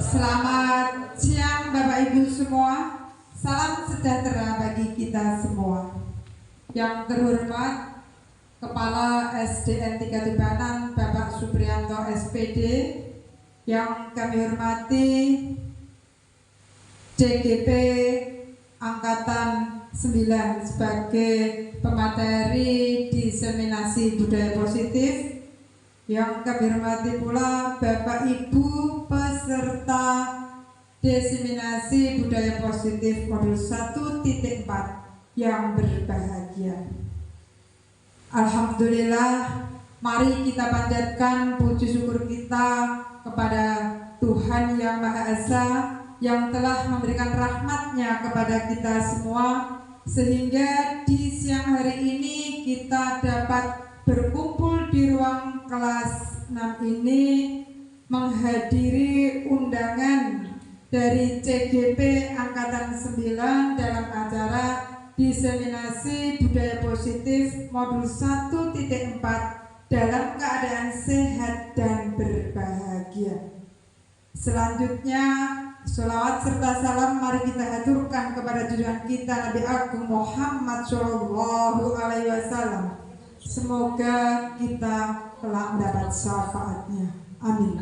Selamat siang Bapak Ibu semua. Salam sejahtera bagi kita semua. Yang terhormat Kepala SDN 3 Tubanan Bapak Supriyanto SPD, yang kami hormati CGP Angkatan 9 sebagai pemateri diseminasi budaya positif, yang kami hormati pula Bapak Ibu peserta diseminasi budaya positif modul 1.4 yang berbahagia. Alhamdulillah, mari kita panjatkan puji syukur kita kepada Tuhan Yang Maha Esa yang telah memberikan rahmat-Nya kepada kita semua, sehingga di siang hari ini kita dapat berkumpul di ruang kelas 6 ini menghadiri undangan dari CGP Angkatan 9 dalam acara diseminasi budaya positif modul 1.4 dalam keadaan sehat dan berbahagia. Selanjutnya, sholawat serta salam mari kita haturkan kepada junjungan kita Nabi Agung Muhammad Shallallahu Alaihi Wasallam. Semoga kita telah mendapat syafaatnya. Amin.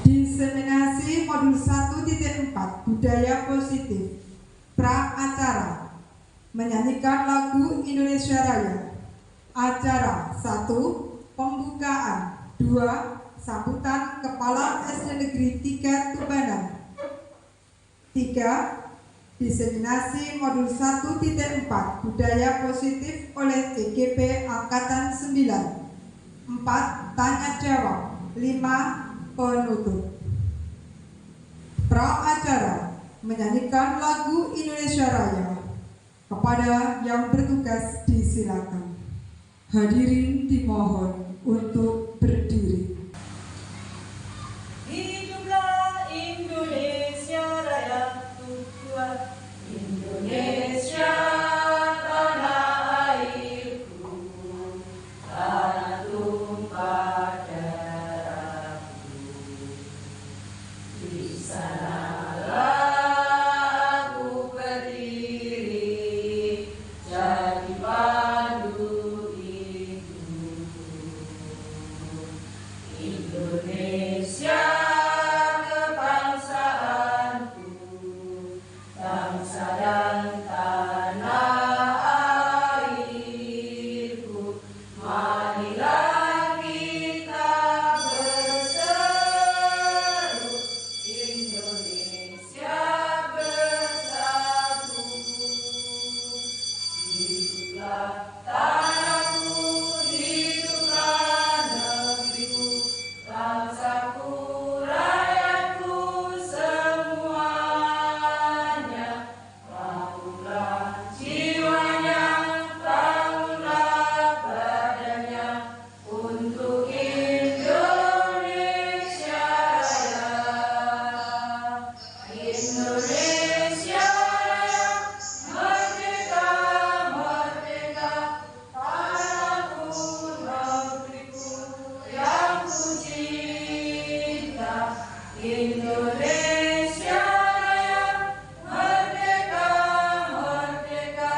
Diseminasi modul 1.4 budaya positif. Pra acara menyanyikan lagu Indonesia Raya. Acara 1. Pembukaan. 2. Sambutan Kepala SD Negeri 3 Tubanan. 3. Diseminasi modul 1.4 budaya positif oleh CGP Angkatan 9. 4. Tanya jawab. 5. Penutup. Pra acara menyanyikan lagu Indonesia Raya. Kepada yang bertugas disilakan. Hadirin dimohon untuk berdiri. Hiduplah Indonesia Raya, Tuhan Indonesia tanah airku, tanah tumpah darahku. Di sanalah aku berdiri, jadi pandu hidupku. Indonesia kebangsaanku, bangsa dan tanah airku. Marilah kita berseru, Indonesia bersatu. Hiduplah tanahku, hiduplah negeriku, bangsaku, rakyatku semuanya. Bangunlah jiwanya, bangunlah badannya untuk Indonesia Raya. Indonesia Raya, merdeka, merdeka, tanahku, negeriku yang ku cinta. Indonesia Raya, merdeka, merdeka,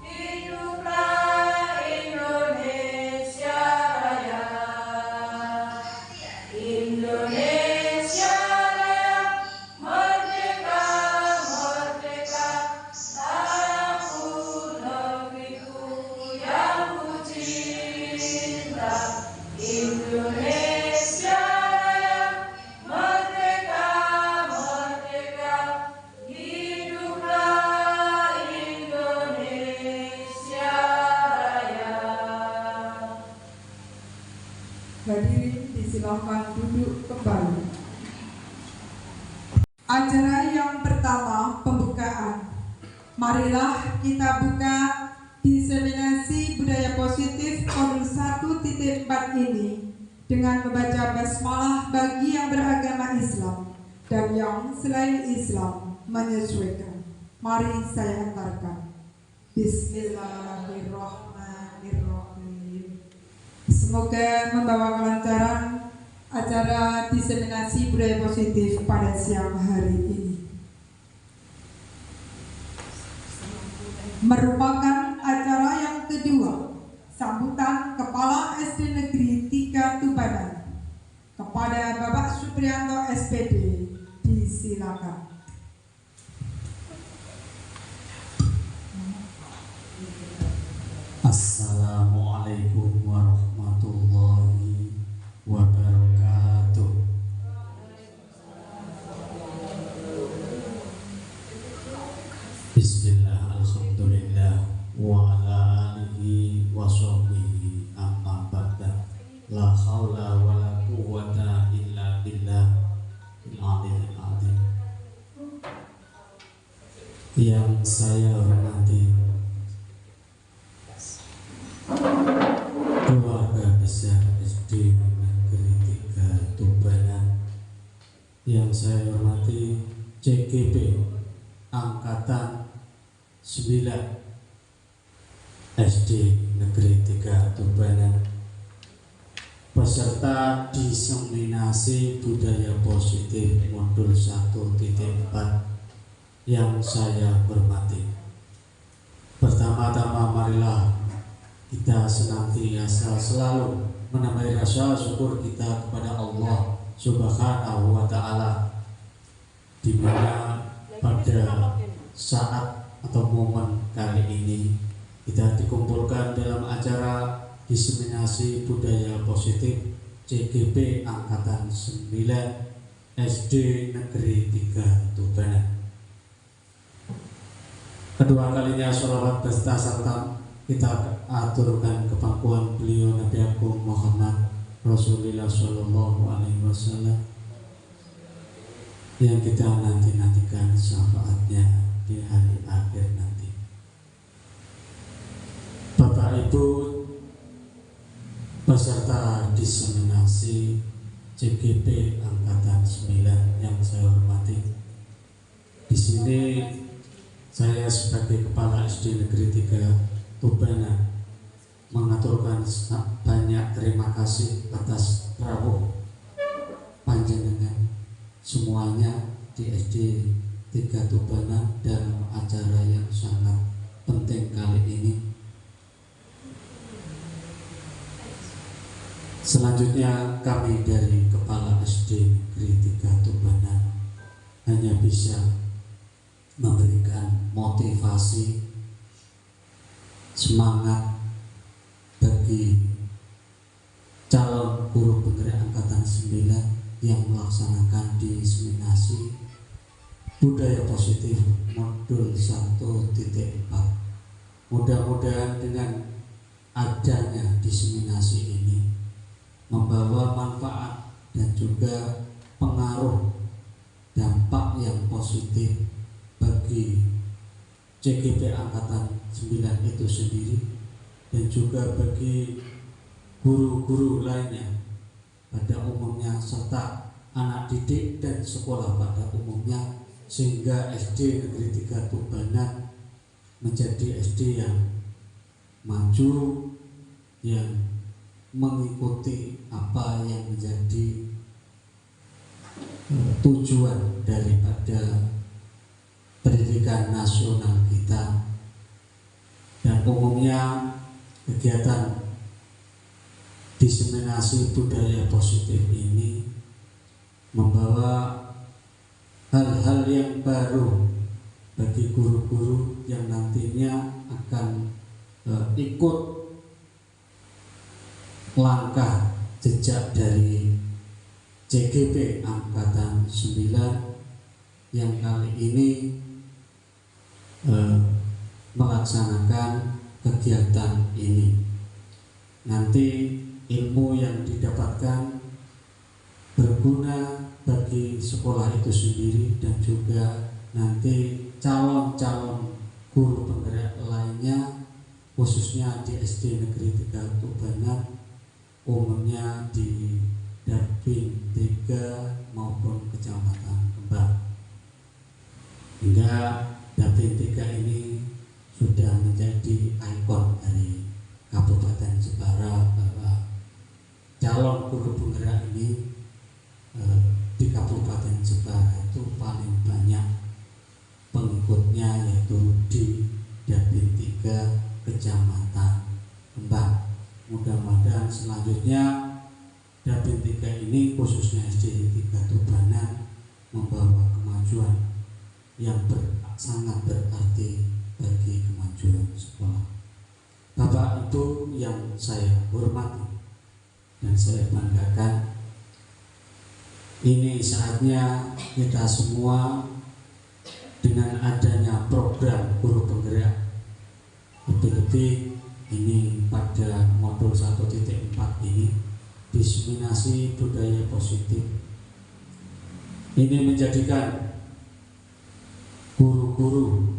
hiduplah Indonesia Raya. Indonesia Raya, merdeka, merdeka, tanahku, negeriku yang ku cinta. Indonesia Raya, merdeka, merdeka, hiduplah Indonesia Raya. Hadirin disilakan duduk kembali. Acara yang pertama, pembukaan. Marilah kita buka diseminasi budaya positif modul 1.4 ini dengan membaca basmalah bagi yang beragama Islam dan yang selain Islam menyesuaikan. Mari saya antarkan. Bismillahirrahmanirrahim. Semoga membawa kelancaran acara acara diseminasi budaya positif pada siang hari ini. Merupakan acara yang kedua sambutan Kepala SD Negeri 3 Tubanan kepada Bapak Supriyanto SPD. Disilakan. Assalamualaikum warahmatullahi wabarakatuh. Bismillah, alhamdulillah, wa ala alihi wa sahbihi amma ba'da. La haula wa la quwwata illa billah al-aliyyil azim. Yang saya hormati keluarga besar SD Negeri 3 Tubanan, yang saya hormati CGP Angkatan 9 SD Negeri 3 Tubanan, peserta diseminasi budaya positif modul 1.4 yang saya hormati. Pertama-tama marilah kita senantiasa selalu menambah rasa syukur kita kepada Allah Subhanahu wa Ta'ala, di mana pada saat atau momen kali ini kita dikumpulkan dalam acara diseminasi budaya positif CGP Angkatan 9 SD Negeri 3 Tubanan. Kedua kalinya sholawat beserta serta kita aturkan ke pangkuan beliau Nabi Agung Muhammad Rasulullah Shallallahu Alaihi Wasallam, yang kita nantikan syafaatnya di hari akhir nanti. Bapak Ibu peserta diseminasi CGP Angkatan 9 yang saya hormati, di sini saya sebagai Kepala SD Negeri 3 Tubanan mengaturkan banyak terima kasih atas rawuh panjenengan semuanya di SD 3 Tubanan dalam acara yang sangat penting kali ini. Selanjutnya kami dari Kepala SD Negeri 3 Tubanan hanya bisa memberikan motivasi, semangat bagi calon guru penggerak Angkatan 9 yang melaksanakan diseminasi budaya positif modul 1.4. Mudah-mudahan dengan adanya diseminasi ini membawa manfaat dan juga pengaruh dampak yang positif bagi CGP Angkatan 9 itu sendiri dan juga bagi guru-guru lainnya pada umumnya serta anak didik dan sekolah pada umumnya, sehingga SD Negeri 3 Tubanan menjadi SD yang maju, yang mengikuti apa yang menjadi tujuan daripada pendidikan nasional kita. Dan umumnya kegiatan diseminasi budaya positif ini membawa hal-hal yang baru bagi guru-guru yang nantinya akan ikut langkah jejak dari CGP Angkatan 9 yang kali ini melaksanakan kegiatan ini. Nanti ilmu yang didapatkan berguna bagi sekolah itu sendiri dan juga nanti calon-calon guru penggerak lainnya, khususnya di SD Negeri 3 Tubanan, umumnya di Dapin 3 maupun Kecamatan Kembang. Hingga Dapin 3 ini sudah menjadi ikon dari Kabupaten Jepara bahwa calon guru penggerak ini selanjutnya Dapin 3 ini khususnya SD 3 Tubanan membawa kemajuan yang sangat berarti bagi kemajuan sekolah. Bapak Ibu yang saya hormati dan saya banggakan, ini saatnya kita semua dengan adanya program guru penggerak, lebih-lebih ini pada modul 1.4 ini, diseminasi budaya positif, ini menjadikan guru-guru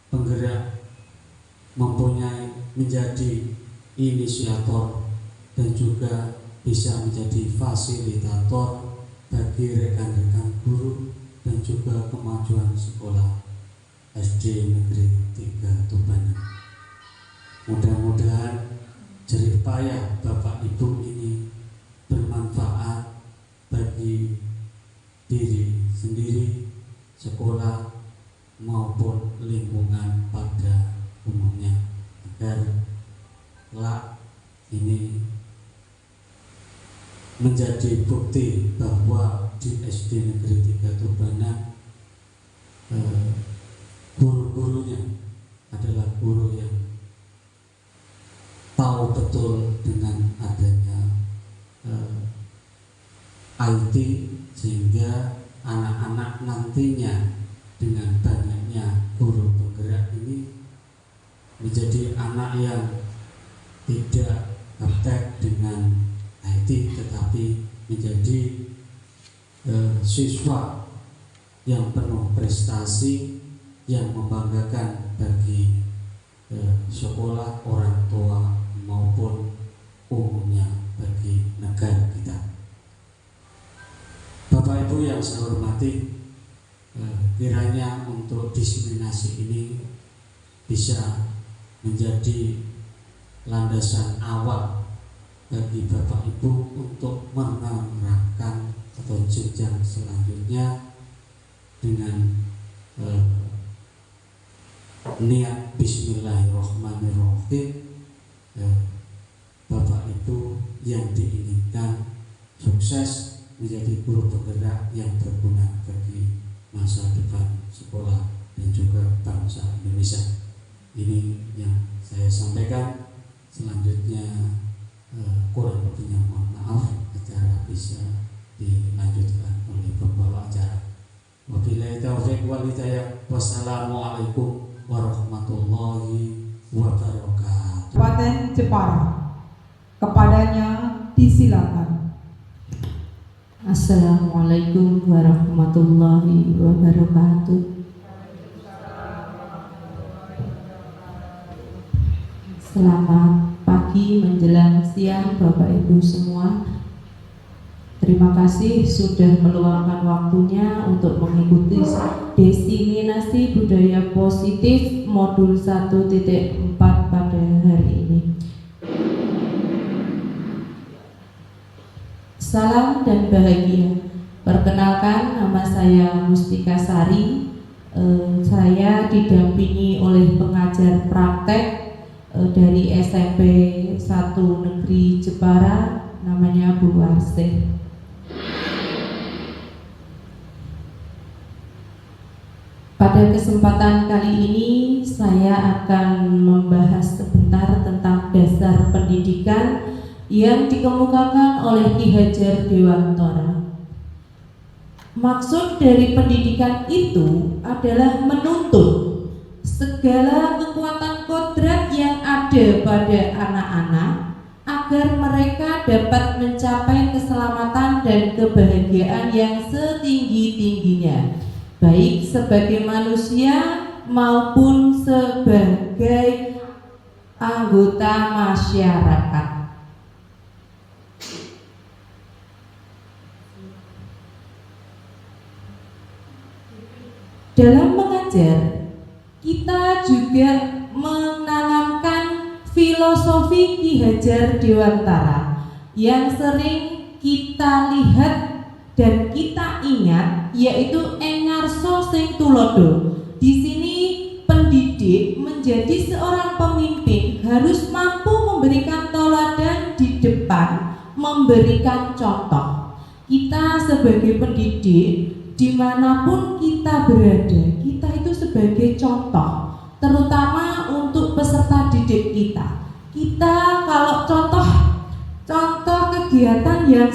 penggerak menjadi inisiator dan juga bisa menjadi fasilitator bagi rekan-rekan guru dan juga kemajuan sekolah SD Negeri 3 Tubanan. Mudah-mudahan jerih payah Bapak Ibu ini bermanfaat bagi diri sendiri, sekolah maupun lingkungan pada umumnya, agar kelak ini menjadi bukti bahwa di SD Negeri 3 Tubanan guru-gurunya adalah guru yang tahu betul dengan adanya IT, sehingga anak-anak nantinya dengan banyaknya guru penggerak ini menjadi anak yang tidak gaptek dengan IT, tetapi menjadi siswa yang penuh prestasi, yang membanggakan bagi sekolah, orang tua maupun umumnya bagi negara kita. Bapak Ibu yang saya hormati, kiranya untuk diseminasi ini bisa menjadi landasan awal bagi Bapak Ibu untuk menerapkan atau jenjang selanjutnya dengan niat Bismillahirrahmanirrahim. Bapak Ibu yang diinginkan sukses menjadi guru penggerak yang berguna bagi masa depan sekolah dan juga bangsa Indonesia. Ini yang saya sampaikan. Selanjutnya kurang lebihnya mohon maaf, acara bisa dilanjutkan oleh pembawa acara. Wabillahi taufiq wal hidayah. Wassalamualaikum warahmatullahi wabarakatuh. Kabupaten Jepara, kepadanya disilakan. Assalamualaikum warahmatullahi wabarakatuh. Selamat pagi menjelang siang Bapak Ibu semua. Terima kasih sudah meluangkan waktunya untuk mengikuti diseminasi budaya positif modul 1.4 pada hari ini. Salam dan bahagia. Perkenalkan, nama saya Mustika Sari. Saya didampingi oleh pengajar praktek dari SMP 1 Negeri Jepara, namanya Bu Warsih. Pada kesempatan kali ini saya akan membahas sebentar tentang dasar pendidikan yang dikemukakan oleh Ki Hajar Dewantara. Maksud dari pendidikan itu adalah menuntut segala kekuatan kodrat yang ada pada anak-anak agar mereka dapat mencapai keselamatan dan kebahagiaan yang setinggi-tingginya, baik sebagai manusia maupun sebagai anggota masyarakat. Dalam mengajar, kita juga menanamkan filosofi Ki Hajar Dewantara yang sering kita lihat dan kita ingat, yaitu engarso sing tulodo. Di sini pendidik menjadi seorang pemimpin harus mampu memberikan teladan di depan memberikan contoh. Kita sebagai pendidik, dimanapun kita berada, kita itu sebagai contoh, terutama untuk peserta didik kita. Kita kalau contoh kegiatan yang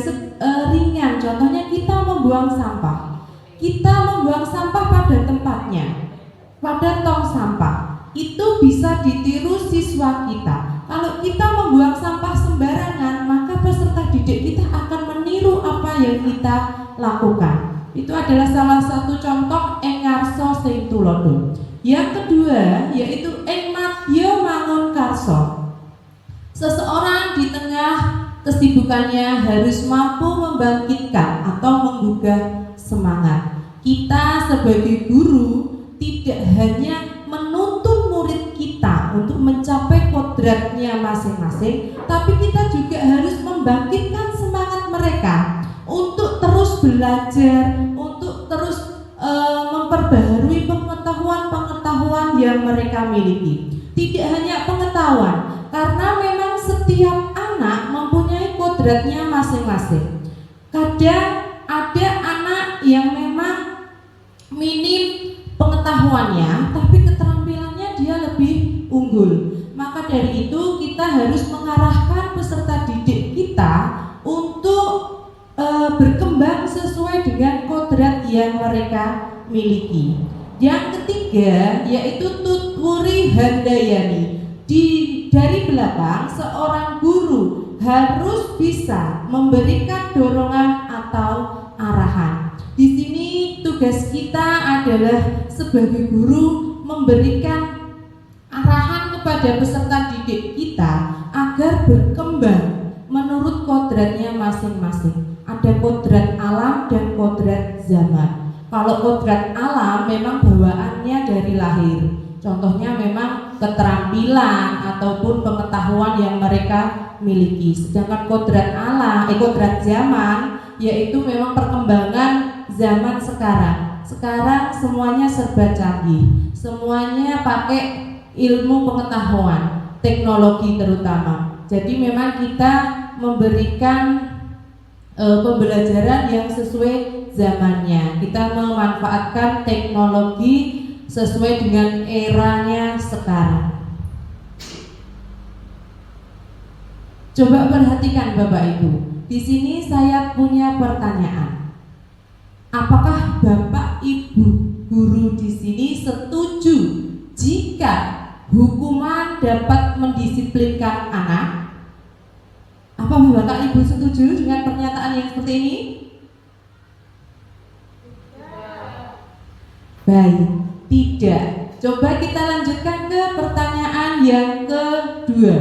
ringan, contohnya kita membuang sampah. Kita membuang sampah pada tempatnya, pada tong sampah. Itu bisa ditiru siswa kita. Kalau kita membuang sampah sembarangan, maka peserta didik kita akan meniru apa yang kita lakukan. Itu adalah salah satu contoh engarso sing tulodo. Yang kedua yaitu engmatyo mangun karso. Seseorang di tengah kesibukannya harus mampu membangkitkan atau menggugah semangat. Kita sebagai guru tidak hanya menuntun murid kita untuk mencapai kodratnya masing-masing, tapi kita juga harus membangkitkan semangat mereka untuk terus belajar, untuk terus memperbaharui pengetahuan-pengetahuan yang mereka miliki. Tidak hanya pengetahuan, karena memang setiap anak mempunyai kodratnya masing-masing. Kadang ada anak yang memang minim pengetahuannya, tapi keterampilannya dia lebih unggul. Maka dari itu kita harus mengarahkan peserta didik kita untuk berkembang sesuai dengan kodrat yang mereka miliki. Yang ketiga yaitu tutwuri handayani. Dari belakang seorang guru harus bisa memberikan dorongan atau arahan. Di sini tugas kita adalah sebagai guru memberikan arahan kepada peserta didik kita agar berkembang menurut kodratnya masing-masing. Ada kodrat alam dan kodrat zaman. Kalau kodrat alam memang bawaannya dari lahir. Contohnya memang keterampilan ataupun pengetahuan yang mereka miliki. Sedangkan kodrat zaman yaitu memang perkembangan zaman sekarang. Sekarang semuanya serba canggih. Semuanya pakai ilmu pengetahuan, teknologi terutama. Jadi memang kita memberikan pembelajaran yang sesuai zamannya. Kita memanfaatkan teknologi sesuai dengan eranya sekarang. Coba perhatikan Bapak Ibu. Di sini saya punya pertanyaan. Apakah Bapak Ibu guru di sini setuju jika hukuman dapat mendisiplinkan anak? Apa Bapak Ibu setuju dengan pernyataan yang seperti ini? Baik, tidak. Coba kita lanjutkan ke pertanyaan yang kedua.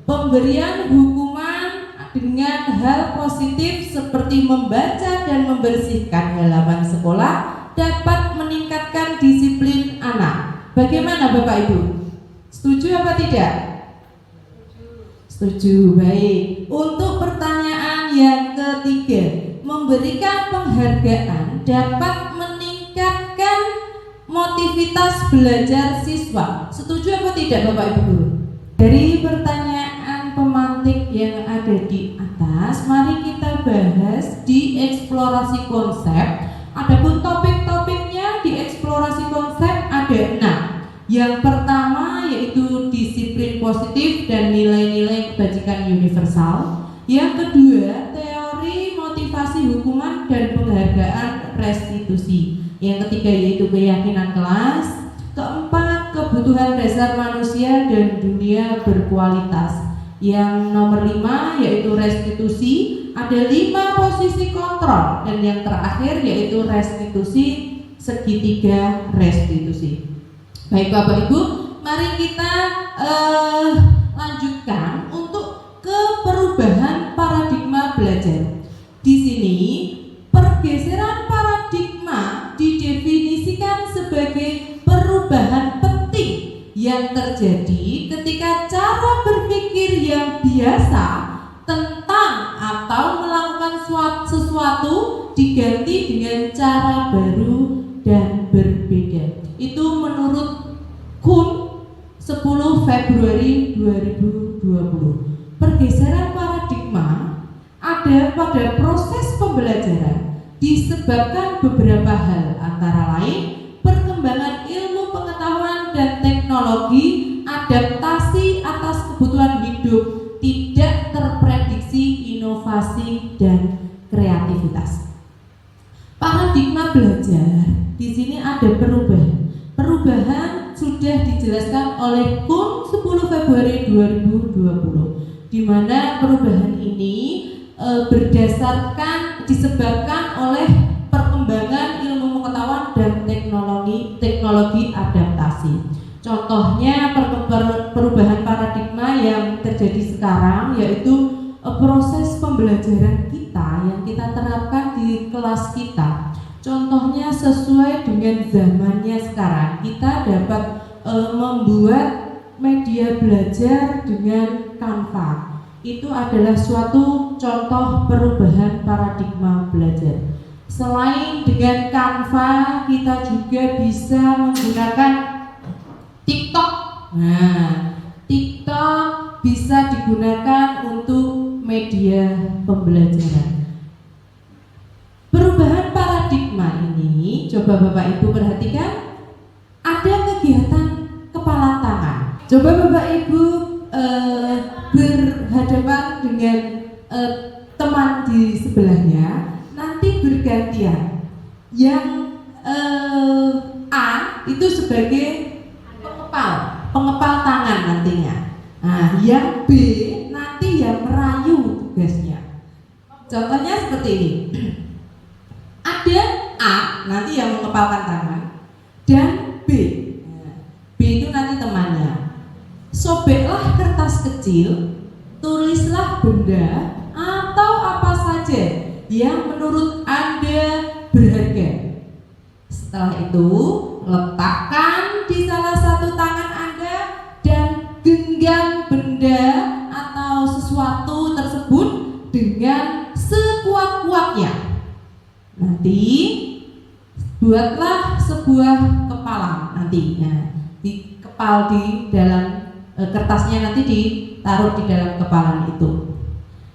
Pemberian hukuman dengan hal positif seperti membaca dan membersihkan halaman sekolah dapat meningkatkan disiplin anak. Bagaimana Bapak Ibu? Setuju apa tidak? Setuju, baik. Untuk pertanyaan yang ketiga, memberikan penghargaan dapat meningkatkan motivitas belajar siswa. Setuju apa tidak Bapak Ibu guru? Dari pertanyaan pemantik yang ada di atas, mari kita bahas di eksplorasi konsep. Adapun topik-topiknya di eksplorasi konsep ada 6. Yang pertama yaitu disiplin positif dan nilai-nilai kebajikan universal. Yang kedua, teori motivasi hukuman dan penghargaan restitusi. Yang ketiga yaitu keyakinan kelas. Keempat, kebutuhan dasar manusia dan dunia berkualitas. Yang nomor 5 yaitu restitusi. Ada 5 posisi kontrol. Dan yang terakhir yaitu restitusi segitiga restitusi. Baik Bapak Ibu, mari kita lanjutkan untuk ke perubahan paradigma belajar. Di sini pergeseran paradigma didefinisikan sebagai perubahan penting yang terjadi ketika cara berpikir yang biasa tentang atau melakukan sesuatu diganti dengan cara baru dan berbeda. Itu menurut Kuhn 10 Februari 2020. Pergeseran paradigma ada pada proses pembelajaran disebabkan beberapa hal, antara lain perkembangan ilmu pengetahuan dan teknologi, adaptasi atas kebutuhan hidup, tidak terprediksi inovasi dan kreativitas. Paradigma belajar di sini ada perubahan. Perubahan sudah dijelaskan oleh Kuhn 10 Februari 2020, di mana perubahan ini disebabkan oleh perkembangan ilmu pengetahuan dan teknologi adaptasi. Contohnya perubahan paradigma yang terjadi sekarang yaitu proses pembelajaran kita yang kita terapkan di kelas kita. Contohnya sesuai dengan zamannya sekarang, kita dapat membuat media belajar dengan Canva. Itu adalah suatu contoh perubahan paradigma belajar. Selain dengan Canva, kita juga bisa menggunakan TikTok. Nah, TikTok bisa digunakan untuk media pembelajaran. Perubahan paradigma ini, coba Bapak Ibu perhatikan, ada kegiatan kepala tangan. Coba Bapak Ibu berhadapan dengan teman di sebelahnya, nanti bergantian. Yang A itu sebagai pengepal tangan nantinya. Nah, yang B nanti yang merayu tugasnya. Contohnya seperti ini. Ada A nanti yang mengepalkan tangan dan B. B itu nanti temannya. Sobeklah kertas kecil, tulislah benda atau apa saja yang menurut Anda berharga. Setelah itu, letakkan di salah satu tangan Anda dan genggam benda atau sesuatu tersebut dengan sekuat-kuatnya. Nanti buatlah sebuah kepalan nantinya, dikepal di dalam kertasnya, nanti ditaruh di dalam kepalan itu.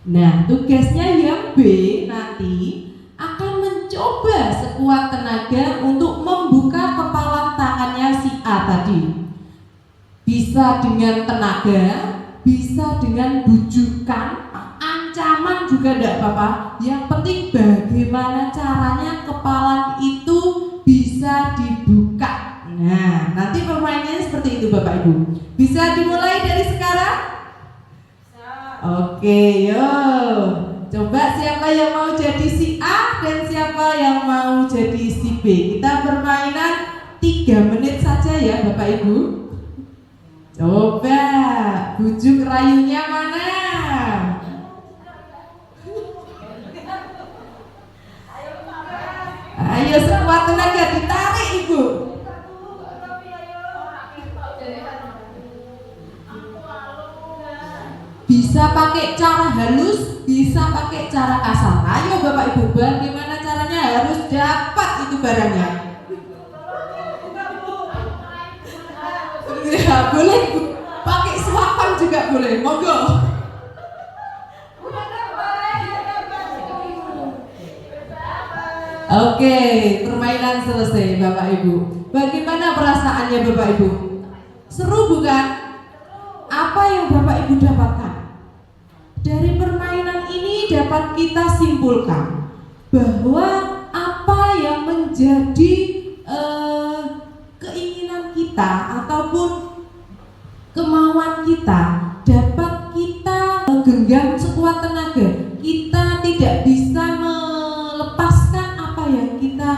Nah, tugasnya yang B nanti akan mencoba sekuat tenaga untuk membuka kepalan tangannya si A tadi. Bisa dengan tenaga, bisa dengan bujukan, ancaman juga tidak apa-apa. Yang penting bagaimana caranya kepalan itu bisa dibuka. Nah, nanti permainannya seperti itu Bapak Ibu. Bisa dimulai dari sekarang? Oke, yuk. Coba siapa yang mau jadi si A dan siapa yang mau jadi si B. Kita permainan 3 menit saja ya Bapak Ibu. Coba bujuk rayunya mana? Ayo sekuat tenaga ditarik Ibu. Bisa pakai cara halus, bisa pakai cara kasar. Ayo Bapak Ibu, bagaimana caranya harus dapat itu barangnya. Ya, boleh Bu. Pakai suapan juga boleh, monggo. Oke, permainan selesai Bapak Ibu. Bagaimana perasaannya Bapak Ibu? Seru bukan? Apa yang Bapak Ibu dapatkan? Dari permainan ini dapat kita simpulkan bahwa apa yang menjadi keinginan kita ataupun kemauan kita dapat kita genggam sekuat tenaga. Kita tidak bisa melepaskan apa yang kita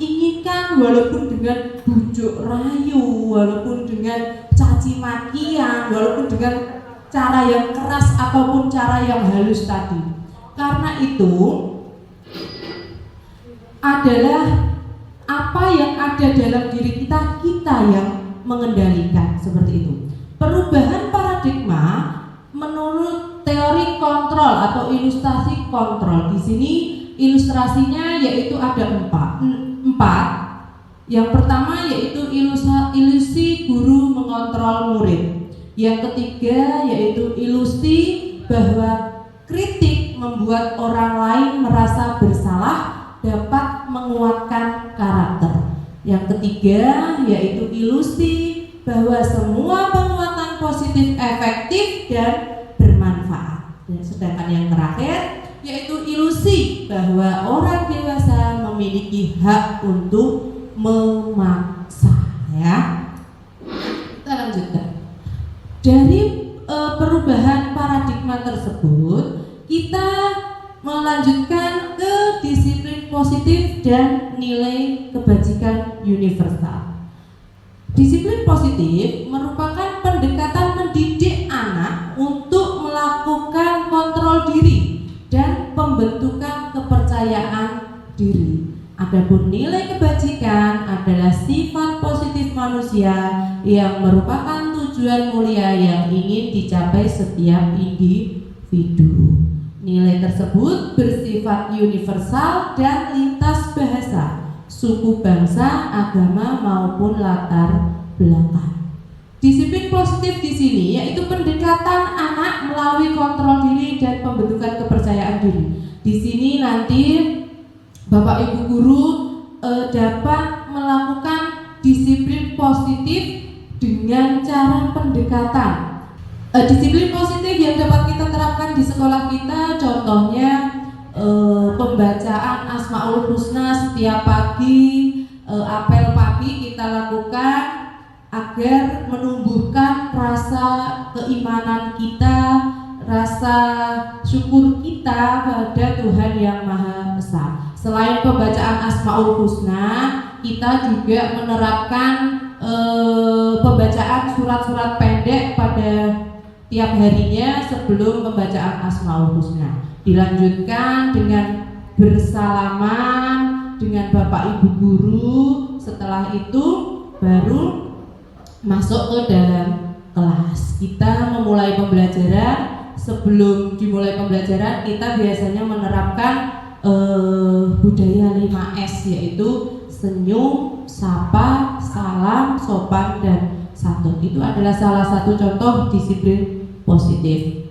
inginkan, walaupun dengan bujuk rayu, walaupun dengan caci makian, walaupun dengan cara yang keras ataupun cara yang halus tadi. Karena itu adalah apa yang ada dalam diri kita yang mengendalikan, seperti itu. Perubahan paradigma menurut teori kontrol atau ilustrasi kontrol. Di sini ilustrasinya yaitu ada empat. Yang pertama yaitu ilusi guru mengontrol murid. Yang ketiga yaitu ilusi bahwa kritik membuat orang lain merasa bersalah, dapat menguatkan karakter. Yang ketiga yaitu ilusi bahwa semua penguatan positif efektif dan bermanfaat. Dan sedangkan yang terakhir yaitu ilusi bahwa orang dewasa memiliki hak untuk memaksa. Ya, kita lanjutkan. Dari perubahan paradigma tersebut, kita melanjutkan ke disiplin positif dan nilai kebajikan universal. Disiplin positif merupakan pendekatan mendidik anak untuk melakukan kontrol diri dan pembentukan kepercayaan diri. Adapun nilai kebajikan adalah sifat positif manusia yang merupakan tujuan mulia yang ingin dicapai setiap individu. Nilai tersebut bersifat universal dan lintas bahasa, suku, bangsa, agama maupun latar belakang. Disiplin positif di sini yaitu pendekatan anak melalui kontrol diri dan pembentukan kepercayaan diri. Di sini nanti Bapak Ibu guru dapat melakukan disiplin positif dengan cara pendekatan. Disiplin positif yang dapat kita terapkan di sekolah kita contohnya pembacaan Asmaul Husna setiap pagi, apel pagi kita lakukan agar menumbuhkan rasa keimanan kita, rasa syukur kita pada Tuhan Yang Maha Esa. Selain pembacaan Asmaul Husna, kita juga menerapkan pembacaan surat-surat pendek pada tiap harinya sebelum pembacaan Asmaul Husna. Dilanjutkan dengan bersalaman dengan Bapak Ibu guru. Setelah itu baru masuk ke dalam kelas. Kita memulai pembelajaran. Sebelum dimulai pembelajaran kita biasanya menerapkan budaya 5S, yaitu senyum, sapa, salam, sopan, dan santun. Itu adalah salah satu contoh disiplin positif.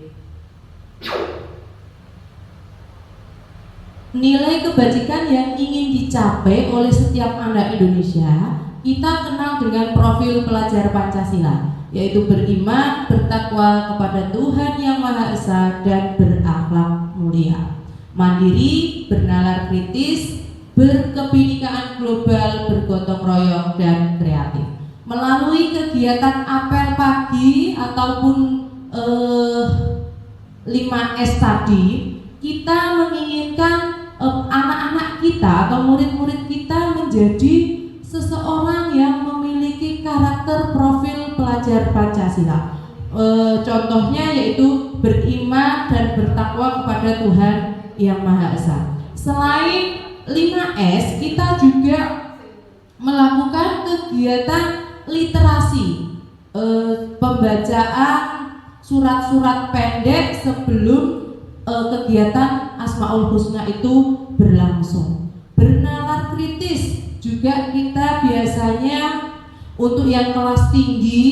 Nilai kebajikan yang ingin dicapai oleh setiap anak Indonesia, kita kenal dengan profil pelajar Pancasila, yaitu beriman, bertakwa kepada Tuhan Yang Maha Esa, dan berakhlak mulia, mandiri, bernalar kritis, berkebinekaan global, bergotong royong, dan kreatif. Melalui kegiatan apel pagi ataupun 5S tadi, kita menginginkan anak-anak kita atau murid-murid kita menjadi seseorang yang memiliki karakter profil pelajar Pancasila. Contohnya yaitu beriman dan bertakwa kepada Tuhan Yang Maha Esa. Selain 5S, kita juga melakukan kegiatan literasi, pembacaan surat-surat pendek sebelum kegiatan Asmaul Husna itu berlangsung. Bernalar kritis juga kita biasanya untuk yang kelas tinggi,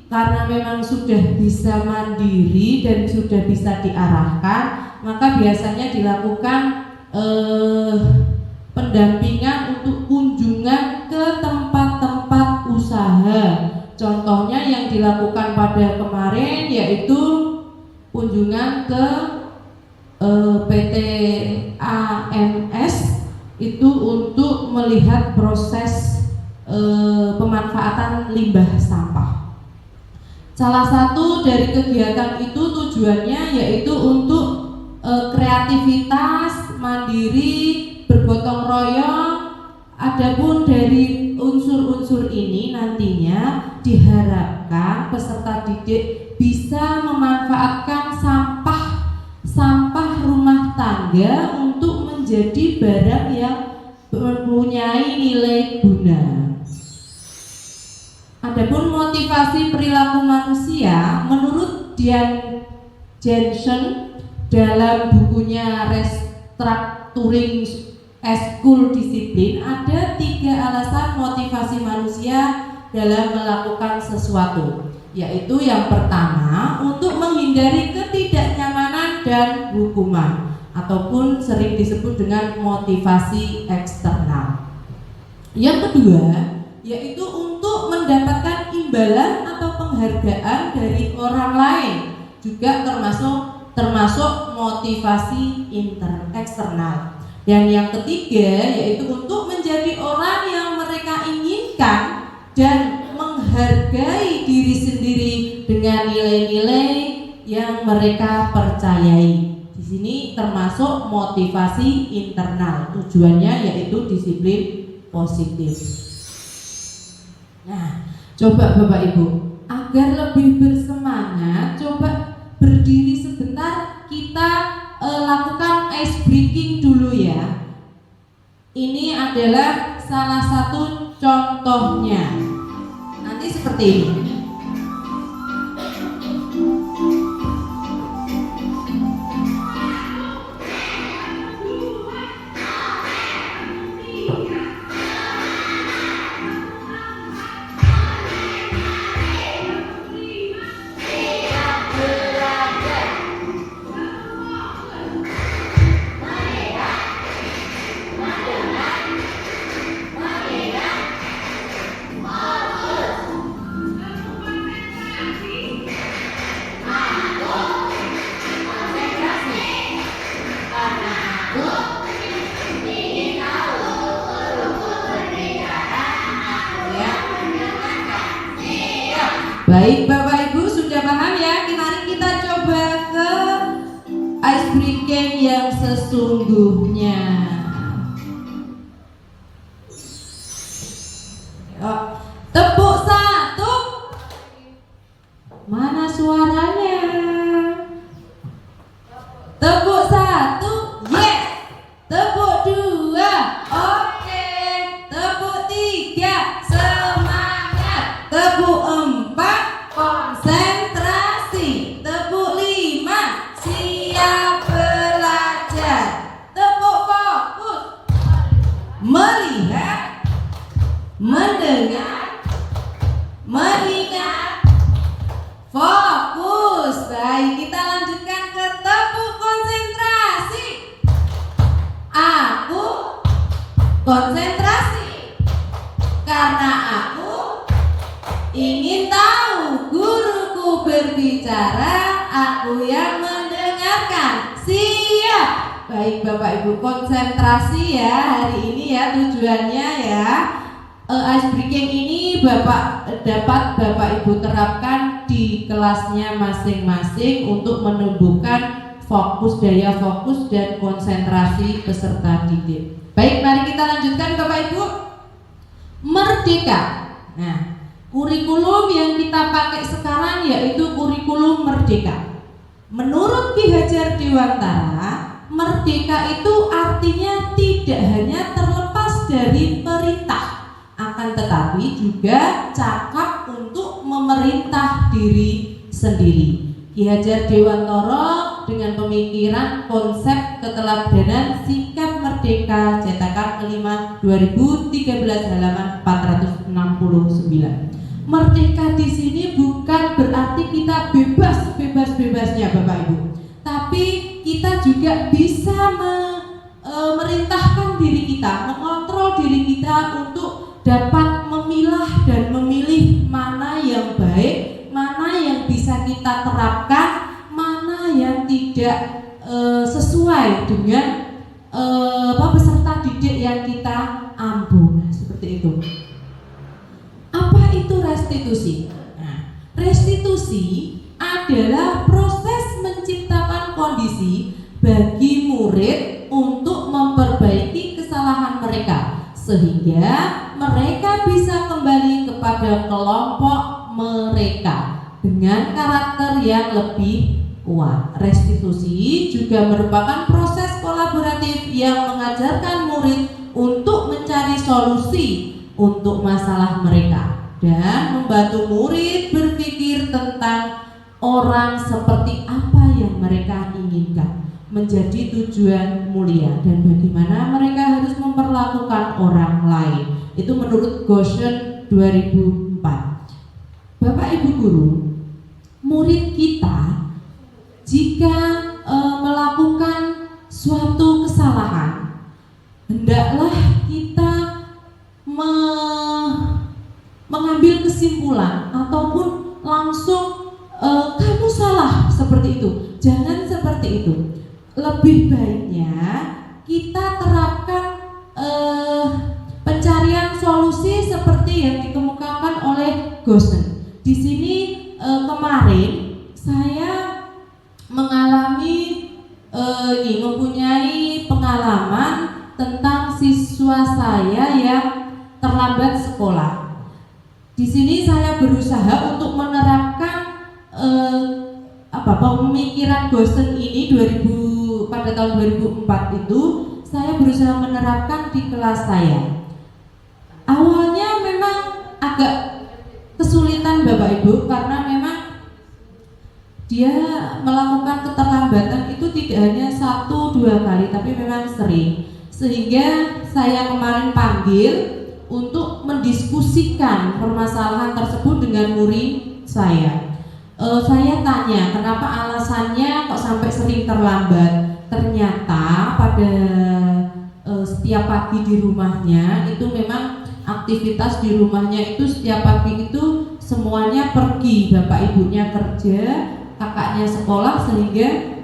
karena memang sudah bisa mandiri dan sudah bisa diarahkan, maka biasanya dilakukan pendampingan untuk kunjungan ke tempat-tempat usaha. Contohnya yang dilakukan pada kemarin yaitu kunjungan ke PT AMS itu untuk melihat proses pemanfaatan limbah sampah. Salah satu dari kegiatan itu tujuannya yaitu untuk kreativitas, mandiri, bergotong royong. Adapun dari unsur-unsur ini nantinya diharapkan peserta didik bisa memanfaatkan sampah rumah tangga untuk menjadi barang yang mempunyai nilai guna. Adapun motivasi perilaku manusia, menurut Dian Jensen dalam bukunya Restructuring School Discipline, ada 3 alasan motivasi manusia dalam melakukan sesuatu, yaitu yang pertama untuk menghindari ketidaknyamanan dan hukuman. ataupun sering disebut dengan motivasi eksternal. Yang kedua, yaitu untuk mendapatkan imbalan atau penghargaan dari orang lain, juga termasuk motivasi eksternal. Dan yang ketiga, yaitu untuk menjadi orang yang mereka inginkan dan menghargai diri sendiri dengan nilai-nilai yang mereka percayai. Di sini termasuk motivasi internal. Tujuannya yaitu disiplin positif. Nah, coba Bapak Ibu, agar lebih bersemangat, coba berdiri sebentar, kita lakukan ice breaking dulu ya. Ini adalah salah satu contohnya. Nanti seperti ini. Baik Bapak Ibu, sudah paham ya? Mari kita coba ke ice breaking yang sesungguhnya. Yuk, tepuk satu. Mana suaranya? Tepuk satu, yes. Tepuk dua, oke. Tepuk tiga, semangat. Tepuk empat, konsentrasi. Tepuk lima, siap belajar. Tepuk fokus, melihat, mendengar, mengingat, fokus. Baik, kita lanjutkan ke tepuk konsentrasi. Aku konsentrasi karena aku ingin tahu. Guruku berbicara, aku yang mendengarkan. Siap. Baik Bapak Ibu, konsentrasi ya hari ini ya tujuannya ya. Ice breaking ini dapat Bapak Ibu terapkan di kelasnya masing-masing untuk menumbuhkan daya fokus dan konsentrasi peserta didik. Baik, mari kita lanjutkan Bapak Ibu. Merdeka. Nah, kurikulum yang kita pakai sekarang yaitu kurikulum merdeka. Menurut Ki Hajar Dewantara, merdeka itu artinya tidak hanya terlepas dari perintah, akan tetapi juga cakap untuk memerintah diri sendiri. Ki Hajar Dewantara dengan pemikiran konsep keteladanan sikap merdeka cetakan kelima 2013 halaman 469. Merdeka di sini bukan berarti kita bebas-bebasnya Bapak Ibu, tapi kita juga bisa merintahkan diri kita, mengontrol diri kita untuk dapat memilah dan memilih mana yang baik, mana yang bisa kita terapkan, mana yang tidak sesuai dengan peserta didik yang kita ampu. Seperti itu. Apa itu restitusi? Nah, restitusi adalah proses menciptakan kondisi bagi murid untuk memperbaiki kesalahan mereka sehingga mereka bisa kembali kepada kelompok mereka dengan karakter yang lebih kuat. Restitusi juga merupakan proses kolaboratif yang mengajarkan murid untuk mencari solusi untuk masalah mereka dan membantu murid berpikir tentang orang seperti apa yang mereka inginkan menjadi tujuan mulia dan bagaimana mereka harus memperlakukan orang lain. Itu menurut Goshen 2004. Bapak Ibu guru, murid kita jika melakukan suatu kesalahan, hendaklah kita mengambil kesimpulan ataupun langsung kamu salah seperti itu. Jangan seperti itu. Lebih baiknya kita terapkan pencarian solusi seperti yang dikemukakan oleh Gosen. Di sini kemarin saya mengalami mempunyai pengalaman tentang siswa saya yang terlambat sekolah. Di sini saya berusaha untuk menerapkan pemikiran Gosen ini pada tahun 2004 itu saya berusaha menerapkan di kelas saya. Awalnya memang agak kesulitan Bapak Ibu karena memang dia melakukan keterlambatan itu tidak hanya 1-2 kali tapi memang sering. Sehingga saya kemarin panggil untuk mendiskusikan permasalahan tersebut dengan murid saya. Saya tanya kenapa alasannya kok sampai sering terlambat. Ternyata pada setiap pagi di rumahnya itu memang aktivitas di rumahnya itu setiap pagi itu semuanya pergi, bapak ibunya kerja, kakaknya sekolah, sehingga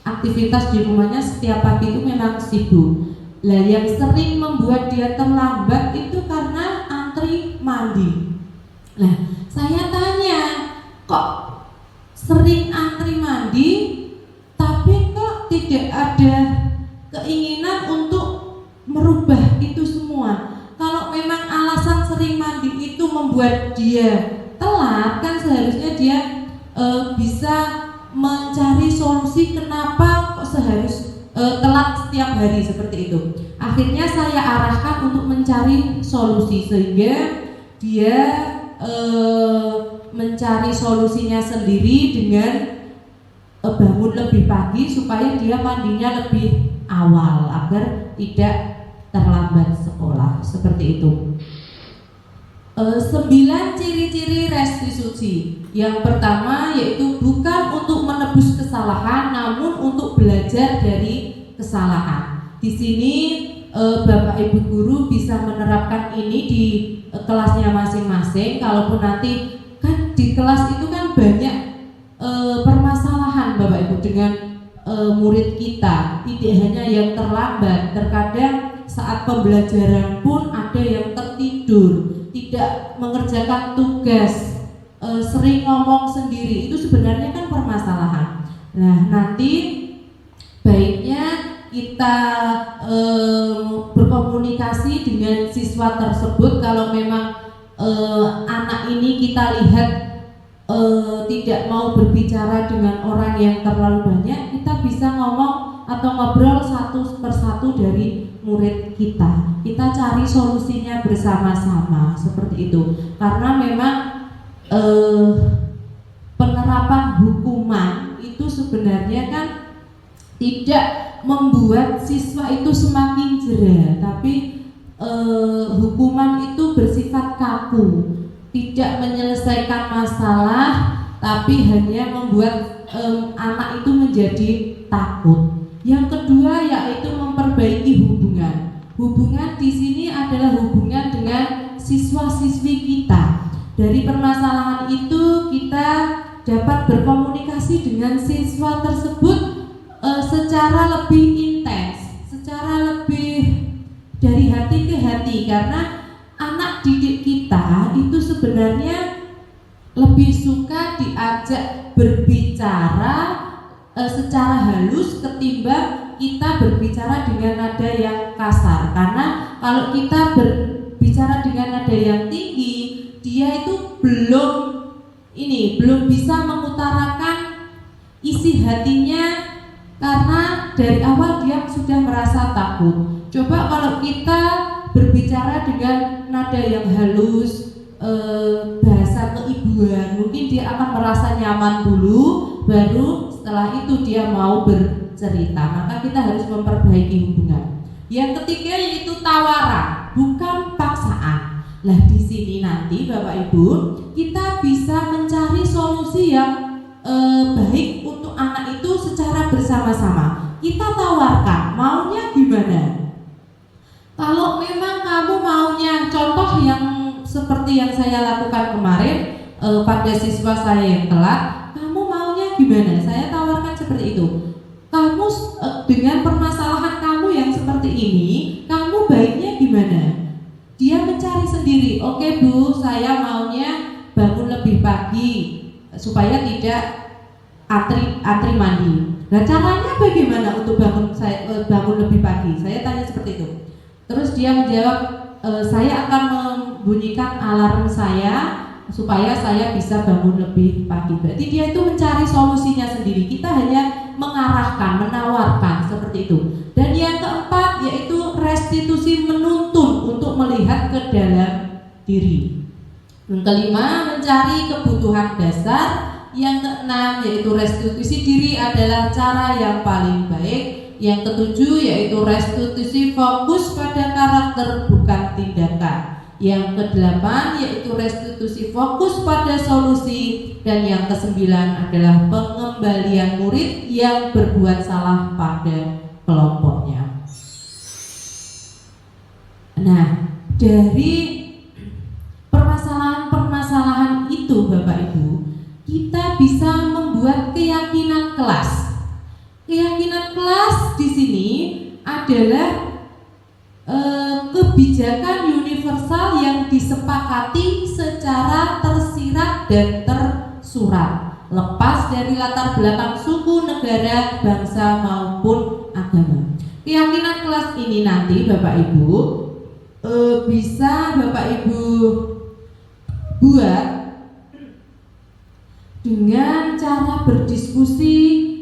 aktivitas di rumahnya setiap pagi itu memang sibuk. Lah yang sering membuat dia terlambat itu karena antri mandi. Nah, saya tanya, kok sering antri mandi tapi kok tidak ada keinginan untuk merubah itu semua? Kalau memang alasan sering mandi itu membuat dia telat, kan seharusnya dia bisa mencari solusi kenapa kok telat setiap hari seperti itu. Akhirnya saya arahkan untuk mencari solusi sehingga dia mencari solusinya sendiri dengan bangun lebih pagi supaya dia mandinya lebih awal agar tidak terlambat sekolah seperti itu. 9 ciri-ciri restitusi. Yang pertama yaitu bukan untuk menebus kesalahan, namun untuk belajar dari kesalahan. Di sini Bapak Ibu guru bisa menerapkan ini di kelasnya masing-masing. Kalaupun nanti kan di kelas itu kan banyak permasalahan Bapak Ibu dengan murid kita, tidak hanya yang terlambat, terkadang saat pembelajaran pun ada yang tertidur, tidak mengerjakan tugas, sering ngomong sendiri, itu sebenarnya kan permasalahan. Nah, nanti baiknya kita berkomunikasi dengan siswa tersebut. Kalau memang anak ini kita lihat tidak mau berbicara dengan orang yang terlalu banyak, kita bisa ngomong atau ngobrol satu persatu dari murid kita. Kita cari solusinya bersama-sama seperti itu. Karena memang penerapan hukuman itu sebenarnya kan tidak membuat siswa itu semakin jera, tapi hukuman itu bersifat kaku, tidak menyelesaikan masalah, tapi hanya membuat anak itu menjadi takut. Yang kedua yaitu memperbaiki hubungan. Hubungan di sini adalah hubungan dengan siswa-siswi kita. Dari permasalahan itu kita dapat berkomunikasi dengan siswa tersebut secara lebih intens, secara lebih dari hati ke hati, karena anak didik kita itu sebenarnya lebih suka diajak berbicara secara halus ketimbang kita berbicara dengan nada yang kasar. Karena kalau kita berbicara dengan nada yang tinggi, dia itu belum bisa mengutarakan isi hatinya, karena dari awal dia sudah merasa takut. Coba kalau kita berbicara dengan nada yang halus, bahasa keibuan, mungkin dia akan merasa nyaman dulu, baru setelah itu dia mau bercerita. Maka kita harus memperbaiki hubungan. Yang ketiga yaitu tawaran, bukan paksaan. Nah, di sini nanti Bapak Ibu kita bisa mencari solusi yang baik untuk anak itu secara bersama-sama. kita tawarkan maunya gimana. Kalau memang kamu maunya contoh yang seperti yang saya lakukan kemarin pada siswa saya yang telat, kamu maunya gimana? Saya tawarkan seperti itu. Kamu dengan permasalahan kamu yang seperti ini, kamu baiknya gimana? Dia mencari sendiri. Oke Bu, saya maunya bangun lebih pagi supaya tidak antri mandi. Nah caranya bagaimana untuk bangun lebih pagi? Saya tanya seperti itu. Terus dia menjawab, saya akan membunyikan alarm saya supaya saya bisa bangun lebih pagi. Berarti dia itu mencari solusinya sendiri. Kita hanya mengarahkan, menawarkan seperti itu. Dan yang keempat yaitu restitusi, menuntun untuk melihat ke dalam diri. Yang kelima, mencari kebutuhan dasar. Yang keenam yaitu restitusi diri adalah cara yang paling baik. Yang ketujuh yaitu restitusi fokus pada karakter bukan tindakan. Yang kedelapan yaitu restitusi fokus pada solusi. Dan yang kesembilan adalah pengembalian murid yang berbuat salah pada kelompoknya. Nah, dari permasalahan-permasalahan itu Bapak Ibu, kita bisa membuat keyakinan kelas. Keyakinan kelas di sini adalah kebijakan universal yang disepakati secara tersirat dan tersurat, lepas dari latar belakang suku, negara, bangsa maupun agama. Keyakinan kelas ini nanti Bapak Ibu bisa Bapak Ibu buat dengan cara berdiskusi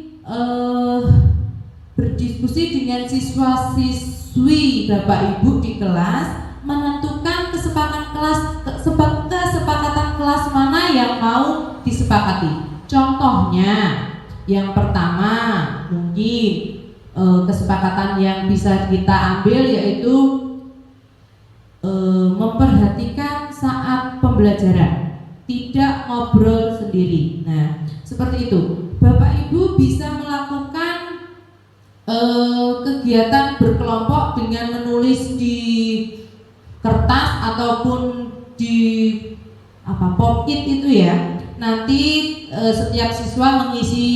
dengan siswa-siswi Bapak Ibu di kelas, menentukan kesepakatan kelas mana yang mau disepakati. Contohnya, yang pertama mungkin kesepakatan yang bisa kita ambil yaitu memperhatikan saat pembelajaran, tidak ngobrol sendiri. Nah, seperti itu. Bapak Ibu bisa melakukan kegiatan berkelompok dengan menulis di kertas ataupun di pop-it itu ya. Nanti setiap siswa mengisi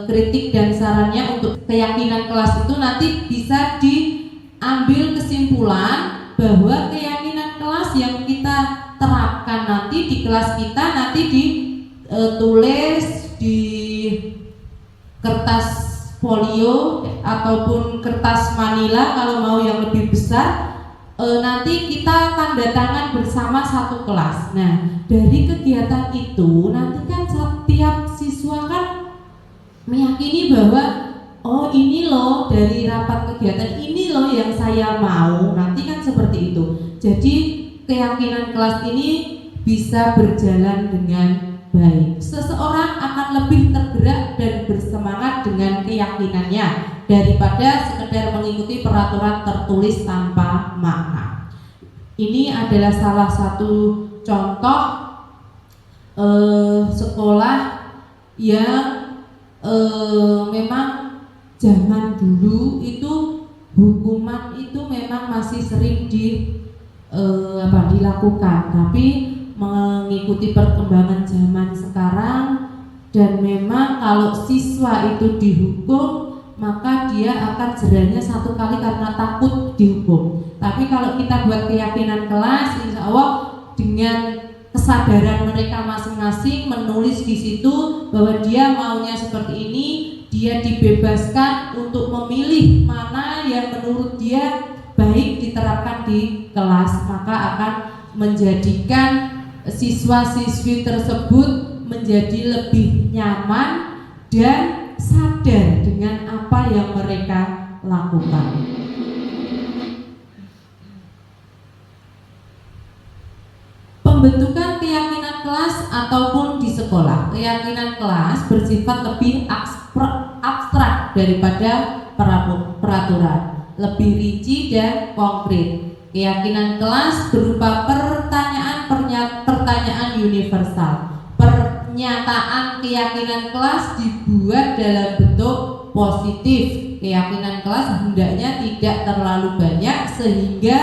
kritik dan sarannya untuk keyakinan kelas itu, nanti bisa diambil kesimpulan bahwa keyakinan kelas yang kita terapkan nanti di kelas kita nanti ditulis di kertas folio ataupun kertas manila kalau mau yang lebih besar. Nanti kita tanda tangan bersama satu kelas. Nah, dari kegiatan itu nanti kan setiap siswa kan meyakini bahwa oh ini loh dari rapat kegiatan ini loh yang saya mau. Nanti kan seperti itu. Jadi keyakinan kelas ini bisa berjalan dengan baik. Seseorang akan lebih tergerak dan bersemangat dengan keyakinannya daripada sekedar mengikuti peraturan tertulis tanpa makna. Ini adalah salah satu contoh sekolah yang memang zaman dulu itu hukuman itu memang masih sering dilakukan, tapi mengikuti perkembangan zaman sekarang dan memang kalau siswa itu dihukum maka dia akan jerahnya satu kali karena takut dihukum. Tapi kalau kita buat keyakinan kelas, insya Allah dengan kesadaran mereka masing-masing menulis di situ bahwa dia maunya seperti ini, dia dibebaskan untuk memilih mana yang menurut dia baik diterapkan di kelas, maka akan menjadikan siswa-siswi tersebut menjadi lebih nyaman dan sadar dengan apa yang mereka lakukan. Pembentukan keyakinan kelas ataupun di sekolah. Keyakinan kelas bersifat lebih abstrak daripada peraturan, lebih rinci dan konkret. Keyakinan kelas berupa pertanyaan universal. Pernyataan keyakinan kelas dibuat dalam bentuk positif. Keyakinan kelas hendaknya tidak terlalu banyak sehingga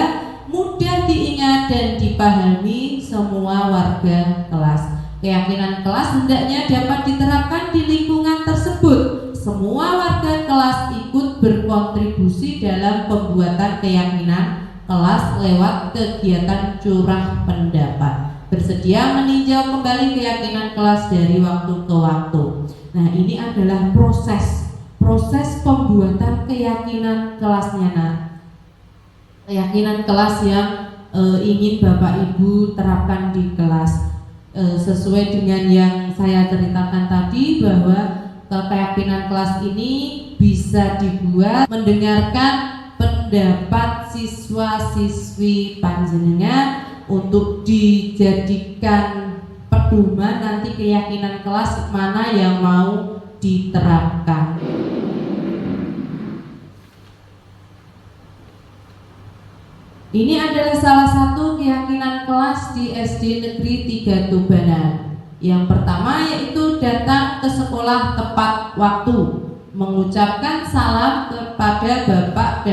mudah diingat dan dipahami semua warga kelas. Keyakinan kelas hendaknya dapat diterapkan di lingkungan tersebut. Semua warga kelas ikut berkontribusi dalam pembuatan keyakinan kelas lewat kegiatan curah pendapat. Bersedia meninjau kembali keyakinan kelas dari waktu ke waktu. Nah, ini adalah proses pembuatan keyakinan kelasnya. Nah, keyakinan kelas yang ingin Bapak Ibu terapkan di kelas sesuai dengan yang saya ceritakan tadi, bahwa keyakinan kelas ini bisa dibuat mendengarkan pendapat siswa-siswi panjenengan untuk dijadikan pedoman nanti keyakinan kelas mana yang mau diterapkan. Ini adalah salah satu keyakinan kelas di SD Negeri 3 Tubanan. Yang pertama yaitu datang ke sekolah tepat waktu, mengucapkan salam kepada bapak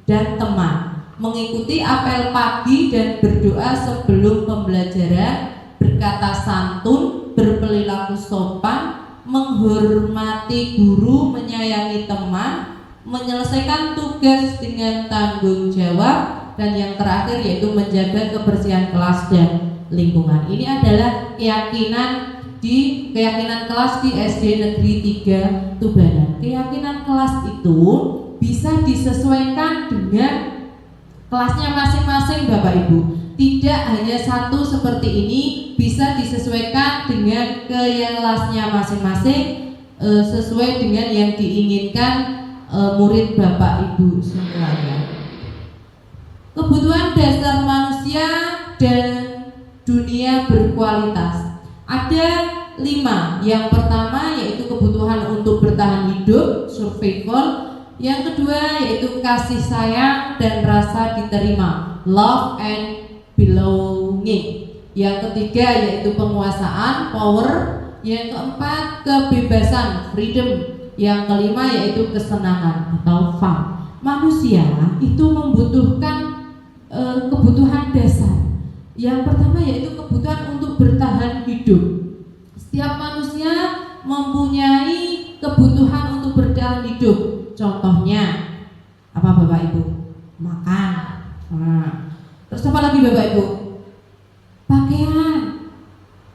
dan teman, mengikuti apel pagi dan berdoa sebelum pembelajaran, berkata santun, berperilaku sopan, menghormati guru, menyayangi teman, menyelesaikan tugas dengan tanggung jawab, dan yang terakhir yaitu menjaga kebersihan kelas dan lingkungan. Ini adalah keyakinan kelas di SD Negeri 3 Tubanan. Keyakinan kelas itu bisa disesuaikan dengan kelasnya masing-masing Bapak Ibu. Tidak hanya satu seperti ini, bisa disesuaikan dengan kelasnya masing-masing sesuai dengan yang diinginkan murid Bapak Ibu semuanya. Kebutuhan dasar manusia dan dunia berkualitas. Ada 5. Yang pertama yaitu kebutuhan untuk bertahan hidup, survival. Yang kedua yaitu kasih sayang dan rasa diterima, love and belonging. Yang ketiga yaitu penguasaan, power. Yang keempat kebebasan, freedom. Yang kelima yaitu kesenangan atau fun. Manusia itu membutuhkan kebutuhan dasar. Yang pertama yaitu kebutuhan untuk bertahan hidup. Setiap manusia mempunyai kebutuhan untuk bertahan hidup. Contohnya apa Bapak Ibu? Makan. Nah, terus apa lagi Bapak Ibu? Pakaian.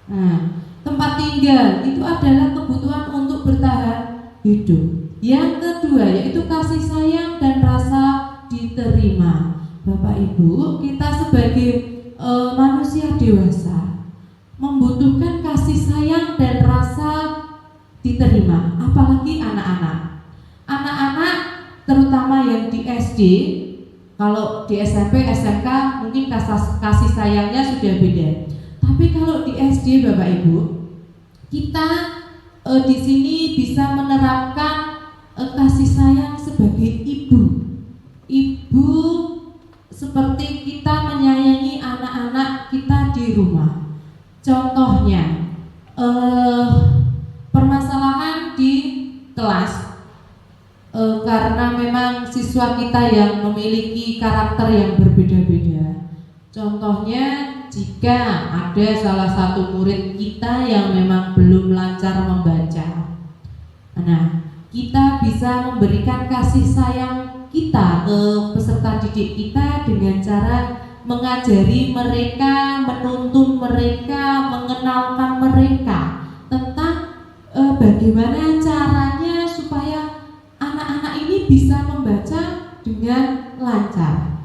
Nah, tempat tinggal itu adalah kebutuhan untuk bertahan hidup. Yang kedua yaitu kasih sayang dan rasa diterima. Bapak Ibu, kita sebagai manusia dewasa membutuhkan kasih sayang dan rasa diterima, apalagi anak-anak. Anak-anak terutama yang di SD, kalau di SMP, SMK mungkin kasih sayangnya sudah beda. Tapi kalau di SD Bapak Ibu, kita di sini bisa menerapkan kasih sayang sebagai ibu. Ibu seperti kita menyayangi anak-anak kita di rumah. Contohnya permasalahan di kelas karena memang siswa kita yang memiliki karakter yang berbeda-beda. Contohnya jika ada salah satu murid kita yang memang belum lancar membaca, nah kita bisa memberikan kasih sayang kita ke peserta didik kita dengan cara mengajari mereka, menuntun mereka, mengenalkan mereka tentang bagaimana caranya supaya anak-anak ini bisa membaca dengan lancar.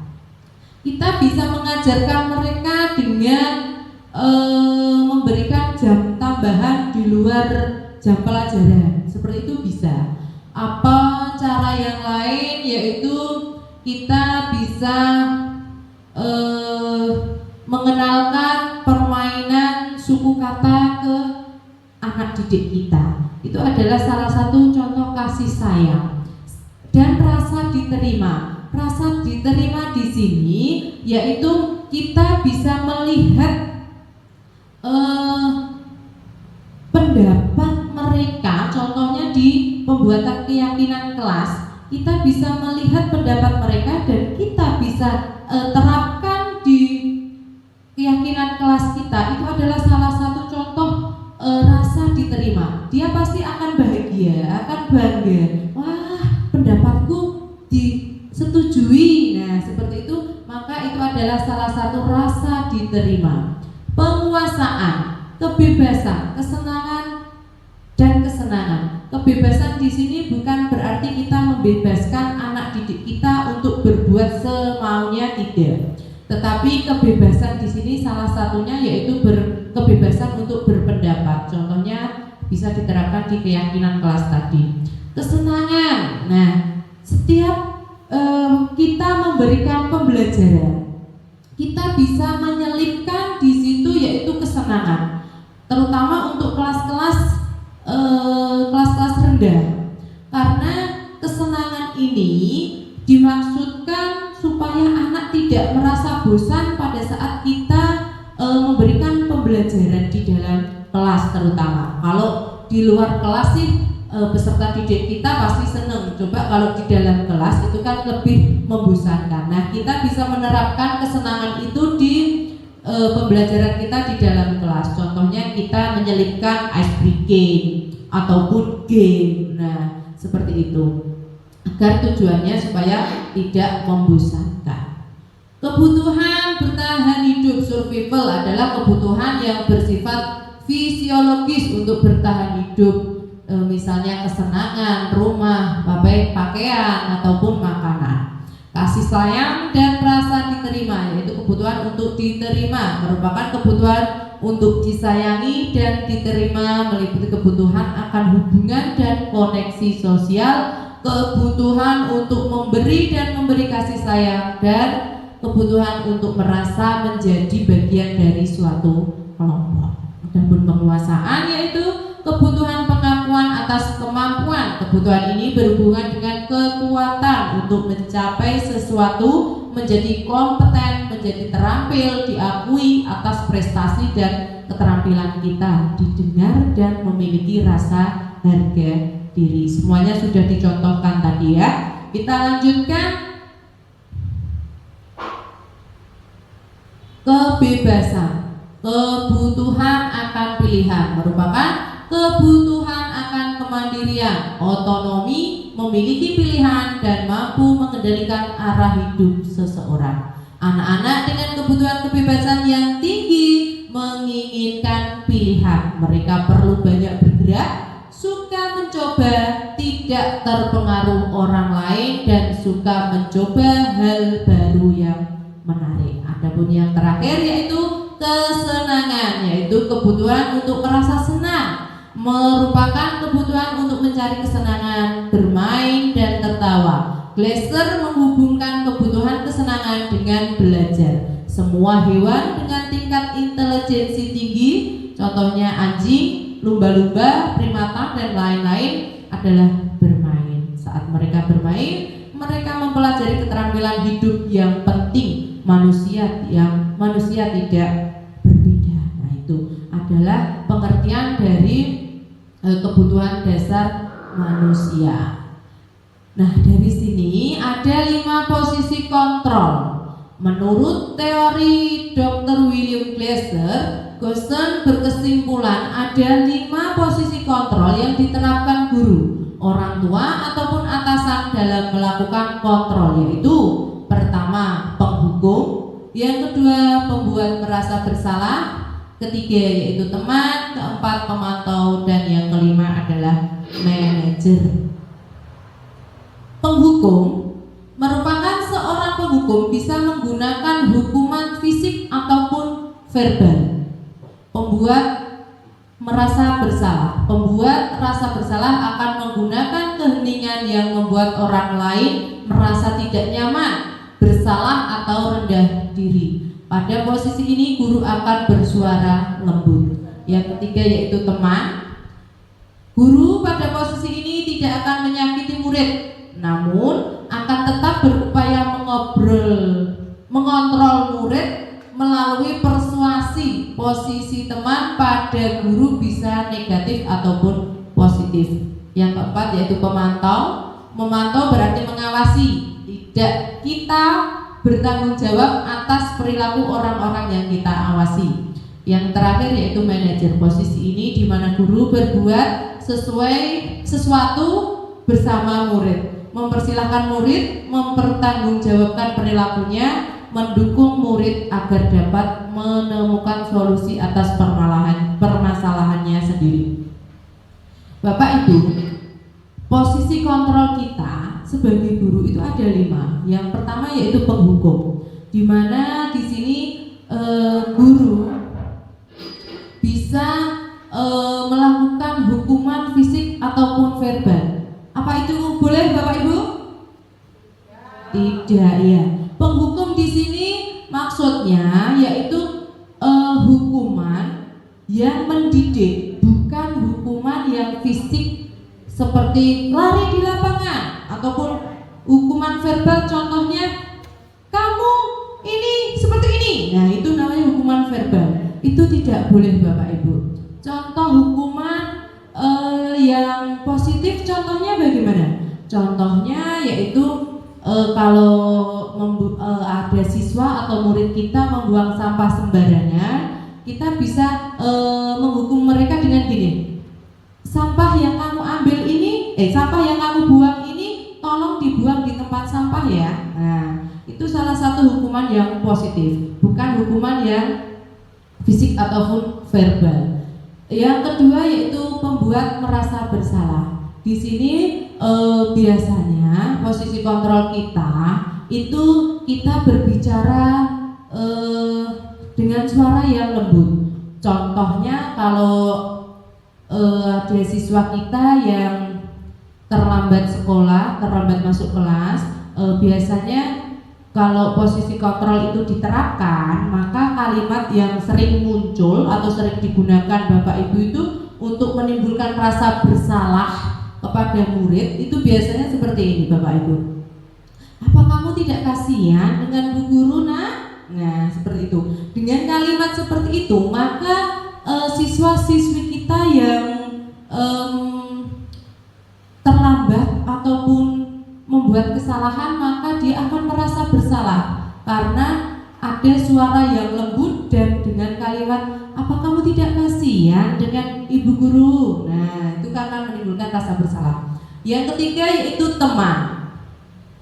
Kita bisa mengajarkan mereka dengan memberikan jam tambahan di luar jam pelajaran, seperti itu bisa. Apa cara yang lain yaitu kita bisa mengenalkan permainan suku kata ke anak didik kita. Itu adalah salah satu contoh kasih sayang dan rasa diterima. Rasa diterima di sini yaitu kita bisa melihat pendapat mereka, contohnya di pembuatan pembuatan keyakinan kelas, kita bisa melihat pendapat mereka dan kita bisa terapkan di keyakinan kelas kita. Itu adalah salah satu contoh rasa diterima. Dia pasti akan bahagia, akan bangga. Wah, pendapatku disetujui. Nah, seperti itu, maka itu adalah salah satu rasa diterima. Penguasaan, kebebasan, kesenangan dan kesenangan. Kebebasan di sini bukan berarti kita membebaskan anak didik kita untuk berbuat semaunya, tidak. Tetapi kebebasan di sini salah satunya yaitu kebebasan untuk berpendapat. Contohnya bisa diterapkan di keyakinan kelas tadi. Kesenangan. Nah, setiap kita memberikan pembelajaran, kita bisa menyelipkan di situ yaitu kesenangan. Terutama untuk kelas-kelas rendah. Karena kesenangan ini dimaksudkan supaya anak tidak merasa bosan pada saat kita memberikan pembelajaran di dalam kelas terutama. Kalau di luar kelas sih peserta didik kita pasti senang. Coba kalau di dalam kelas itu kan lebih membosankan. Nah, kita bisa menerapkan kesenangan itu di pembelajaran kita di dalam kelas. Contohnya kita menyelipkan ice breaking ataupun game. Nah, seperti itu. Agar tujuannya supaya tidak membosankan. Kebutuhan bertahan hidup survival adalah kebutuhan yang bersifat fisiologis untuk bertahan hidup. Misalnya kesenangan, rumah, pakaian ataupun makanan. Kasih sayang dan rasa diterima, yaitu kebutuhan untuk diterima, merupakan kebutuhan untuk disayangi dan diterima, meliputi kebutuhan akan hubungan dan koneksi sosial, kebutuhan untuk memberi dan memberi kasih sayang, dan kebutuhan untuk merasa menjadi bagian dari suatu kelompok. Adapun penguasaan yaitu kebutuhan pengakuan atas kemampuan. Kebutuhan ini berhubungan dengan kekuatan untuk mencapai sesuatu, menjadi kompeten, menjadi terampil, diakui atas prestasi dan keterampilan kita, didengar dan memiliki rasa harga diri. Semuanya sudah dicontohkan tadi ya. Kita lanjutkan. Kebebasan, kebutuhan akan pilihan, merupakan kebutuhan akan kemandirian, otonomi, memiliki pilihan dan mampu mengendalikan arah hidup seseorang. Anak-anak dengan kebutuhan kebebasan yang tinggi menginginkan pilihan. Mereka perlu banyak bergerak, suka mencoba, tidak terpengaruh orang lain, dan suka mencoba hal baru yang menarik. Adapun yang terakhir yaitu kesenangan, yaitu kebutuhan untuk merasa senang, merupakan kebutuhan untuk mencari kesenangan, bermain dan tertawa. Glasser menghubungkan kebutuhan kesenangan dengan belajar. Semua hewan dengan tingkat intelijensi tinggi, contohnya anjing, lumba-lumba, primata dan lain-lain, adalah bermain. Saat mereka bermain, mereka mempelajari keterampilan hidup yang penting. Manusia tidak berbeda. Nah, itu adalah pengertian dari kebutuhan dasar manusia. Nah, dari sini ada 5 posisi kontrol. Menurut teori Dr. William Glasser, Gosden berkesimpulan ada 5 posisi kontrol yang diterapkan guru, orang tua ataupun atasan dalam melakukan kontrol, yaitu pertama, penghukum, yang kedua, pembuat merasa bersalah, ketiga yaitu teman, keempat pemantau, dan yang kelima adalah manajer. Penghukum merupakan seorang penghukum bisa menggunakan hukuman fisik ataupun verbal. Pembuat merasa bersalah, pembuat rasa bersalah akan menggunakan keheningan yang membuat orang lain merasa tidak nyaman, bersalah atau rendah diri. Pada posisi ini guru akan bersuara lembut. Yang ketiga yaitu teman. Guru pada posisi ini tidak akan menyakiti murid, namun akan tetap berupaya mengontrol murid melalui persuasi. Posisi teman pada guru bisa negatif ataupun positif. Yang keempat yaitu pemantau. Memantau berarti mengawasi, tidak kita bertanggung jawab atas perilaku orang-orang yang kita awasi. Yang terakhir yaitu manajer. Posisi ini di mana guru berbuat sesuatu bersama murid, mempersilahkan murid mempertanggungjawabkan perilakunya, mendukung murid agar dapat menemukan solusi atas permasalahannya sendiri. Bapak Ibu, posisi kontrol kita sebagai guru itu ada 5. Yang pertama yaitu penghukum, di mana di sini guru bisa melakukan hukuman fisik ataupun verbal. Apa itu boleh Bapak Ibu? Tidak ya. Penghukum di sini maksudnya yaitu hukuman yang mendidik, bukan hukuman yang fisik seperti lari di lapangan ataupun hukuman verbal, contohnya kamu ini seperti ini. Nah, itu namanya hukuman verbal. Itu tidak boleh Bapak Ibu. Contoh hukuman yang positif contohnya bagaimana? Contohnya yaitu kalau ada siswa atau murid kita membuang sampah sembarangan, kita bisa menghukum mereka dengan gini. Sampah yang kamu ambil ini, sampah yang kamu buang ini tolong dibuang di tempat sampah ya. Nah, itu salah satu hukuman yang positif, bukan hukuman yang fisik ataupun verbal. Yang kedua yaitu pembuat merasa bersalah. Di sini biasanya posisi kontrol kita itu kita berbicara dengan suara yang lembut. Contohnya kalau ada siswa kita yang terlambat sekolah, terlambat masuk kelas, biasanya kalau posisi kontrol itu diterapkan, maka kalimat yang sering muncul atau sering digunakan Bapak Ibu itu untuk menimbulkan rasa bersalah kepada murid itu biasanya seperti ini Bapak Ibu. Apa kamu tidak kasihan dengan Bu Guru nak? Nah, seperti itu. Dengan kalimat seperti itu, maka siswa-siswi kita yang terlambat ataupun membuat kesalahan, maka dia akan merasa bersalah karena ada suara yang lembut dan dengan kalimat apa kamu tidak kasihan dengan Ibu Guru. Nah, itu akan menimbulkan rasa bersalah. Yang ketiga yaitu teman.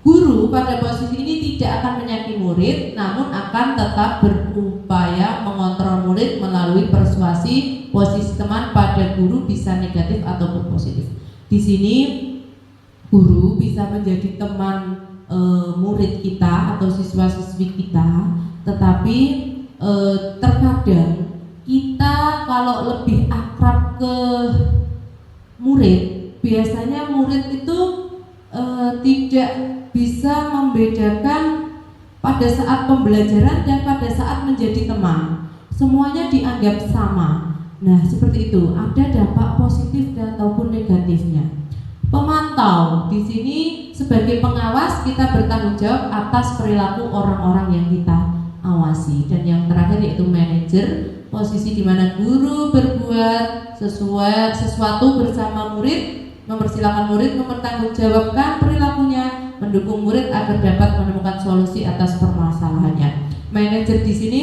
Guru pada posisi ini tidak akan menyakiti murid, namun akan tetap berupaya mengontrol murid melalui persuasi. Posisi teman pada guru bisa negatif ataupun positif. Di sini guru bisa menjadi teman murid kita atau siswa-siswi kita, tetapi terkadang kita kalau lebih akrab ke murid, biasanya murid itu tidak bisa membedakan pada saat pembelajaran dan pada saat menjadi teman. Semuanya dianggap sama. Nah, seperti itu. Ada dampak positif dan ataupun negatifnya. Pemantau di sini sebagai pengawas kita bertanggung jawab atas perilaku orang-orang yang kita awasi. Dan yang terakhir yaitu manajer, posisi di mana guru berbuat sesuatu bersama murid, mempersilahkan murid mempertanggungjawabkan perilakunya, mendukung murid agar dapat menemukan solusi atas permasalahannya. Manajer di sini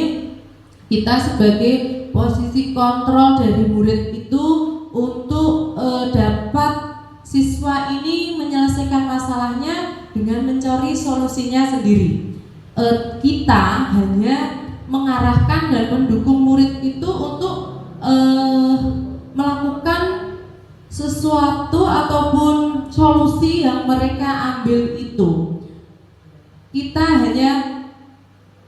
kita sebagai posisi kontrol dari murid itu untuk dapat siswa ini menyelesaikan masalahnya dengan mencari solusinya sendiri. Kita hanya mengarahkan dan mendukung murid itu untuk melakukan sesuatu ataupun solusi yang mereka ambil itu. Kita hanya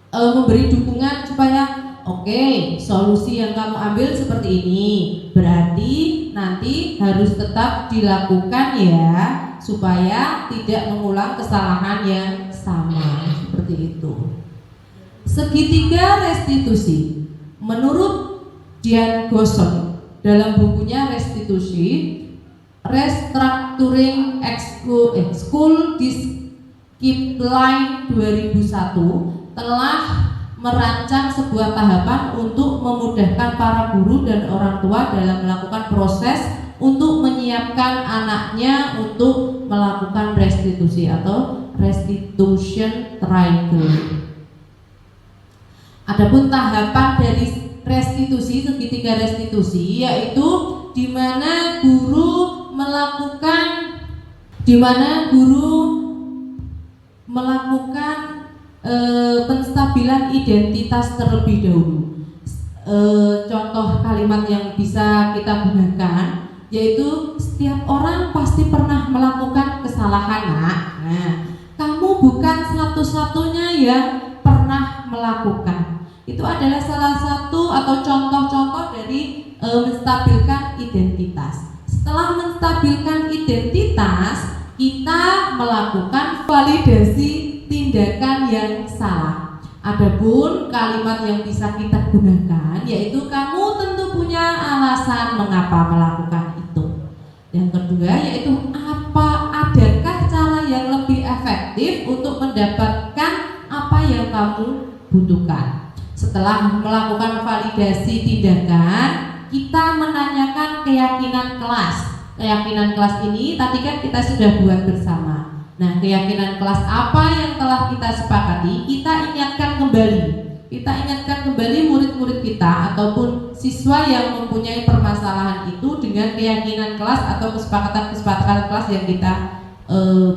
memberi dukungan supaya oke, solusi yang kamu ambil seperti ini, berarti nanti harus tetap dilakukan ya, supaya tidak mengulang kesalahan yang sama. Seperti itu. Segitiga restitusi. Menurut Dian Gosson dalam bukunya Restitusi, Restructuring School Discipline 2001 telah merancang sebuah tahapan untuk memudahkan para guru dan orang tua dalam melakukan proses untuk menyiapkan anaknya untuk melakukan restitusi atau restitution triangle. Adapun tahapan dari restitusi, segitiga restitusi, yaitu di mana guru melakukan penstabilan identitas terlebih dahulu. Contoh kalimat yang bisa kita gunakan yaitu setiap orang pasti pernah melakukan kesalahan, nak. Nah, kamu bukan satu-satunya yang pernah melakukan. Itu adalah salah satu atau contoh-contoh dari menstabilkan identitas. Setelah menstabilkan identitas, kita melakukan validasi tindakan yang salah. Adapun kalimat yang bisa kita gunakan yaitu kamu tentu punya alasan mengapa melakukan itu. Yang kedua yaitu adakah cara yang lebih efektif untuk mendapatkan apa yang kamu butuhkan. Setelah melakukan validasi tindakan, kita menanyakan keyakinan kelas. Keyakinan kelas ini tadi kan kita sudah buat bersama. Nah, keyakinan kelas apa yang telah kita sepakati, kita ingatkan kembali murid-murid kita ataupun siswa yang mempunyai permasalahan itu dengan keyakinan kelas atau kesepakatan kelas yang kita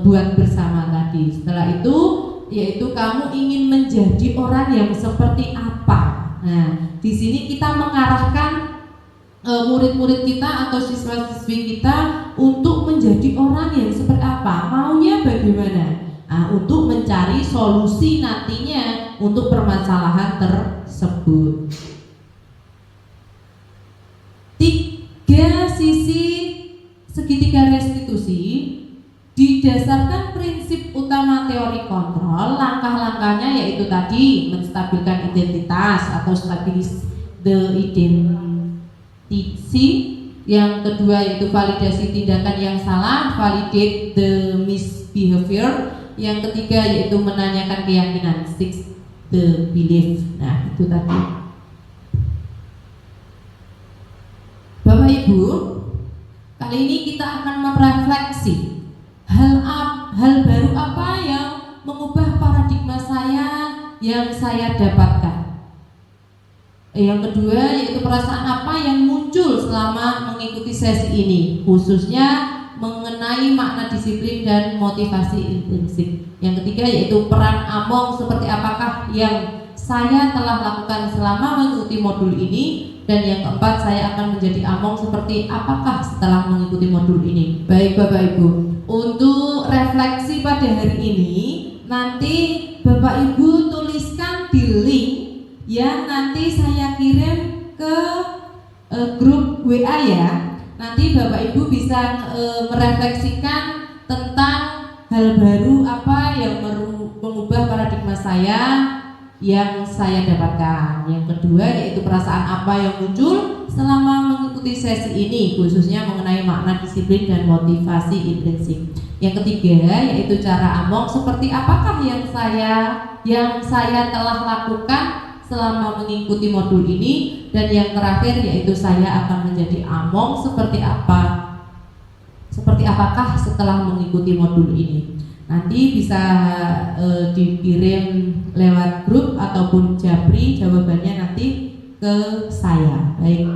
buat bersama tadi. Setelah itu, yaitu kamu ingin menjadi orang yang seperti apa. Nah, di sini kita mengarahkan murid-murid kita atau siswa-siswi kita untuk menjadi orang yang seperti apa, maunya bagaimana, untuk mencari solusi nantinya untuk permasalahan tersebut. 3 sisi segitiga restitusi didasarkan prinsip utama teori kontrol. Langkah-langkahnya yaitu tadi menstabilkan identitas atau stabilis the identity. Yang kedua yaitu validasi tindakan yang salah, validate the misbehavior. Yang ketiga yaitu menanyakan keyakinan, seek the belief. Nah, itu tadi. Bapak Ibu, kali ini kita akan merefleksi hal baru apa yang mengubah paradigma saya yang saya dapatkan. Yang kedua yaitu perasaan apa yang muncul selama mengikuti sesi ini, khususnya mengenai makna disiplin dan motivasi intrinsik. Yang ketiga yaitu peran Among seperti apakah yang saya telah lakukan selama mengikuti modul ini. Dan yang keempat, saya akan menjadi Among seperti apakah setelah mengikuti modul ini. Baik Bapak Ibu, untuk refleksi pada hari ini nanti Bapak Ibu tuliskan di link yang nanti saya kirim ke grup WA ya. Nanti Bapak Ibu bisa merefleksikan tentang hal baru apa yang mengubah paradigma saya yang saya dapatkan. Yang kedua yaitu perasaan apa yang muncul selama mengikuti sesi ini, khususnya mengenai makna disiplin dan motivasi intrinsik. Yang ketiga yaitu cara Among seperti apakah yang saya telah lakukan selama mengikuti modul ini. Dan yang terakhir yaitu saya akan menjadi Among seperti apakah setelah mengikuti modul ini. Nanti bisa dikirim lewat grup ataupun Japri jawabannya nanti ke saya. Baik.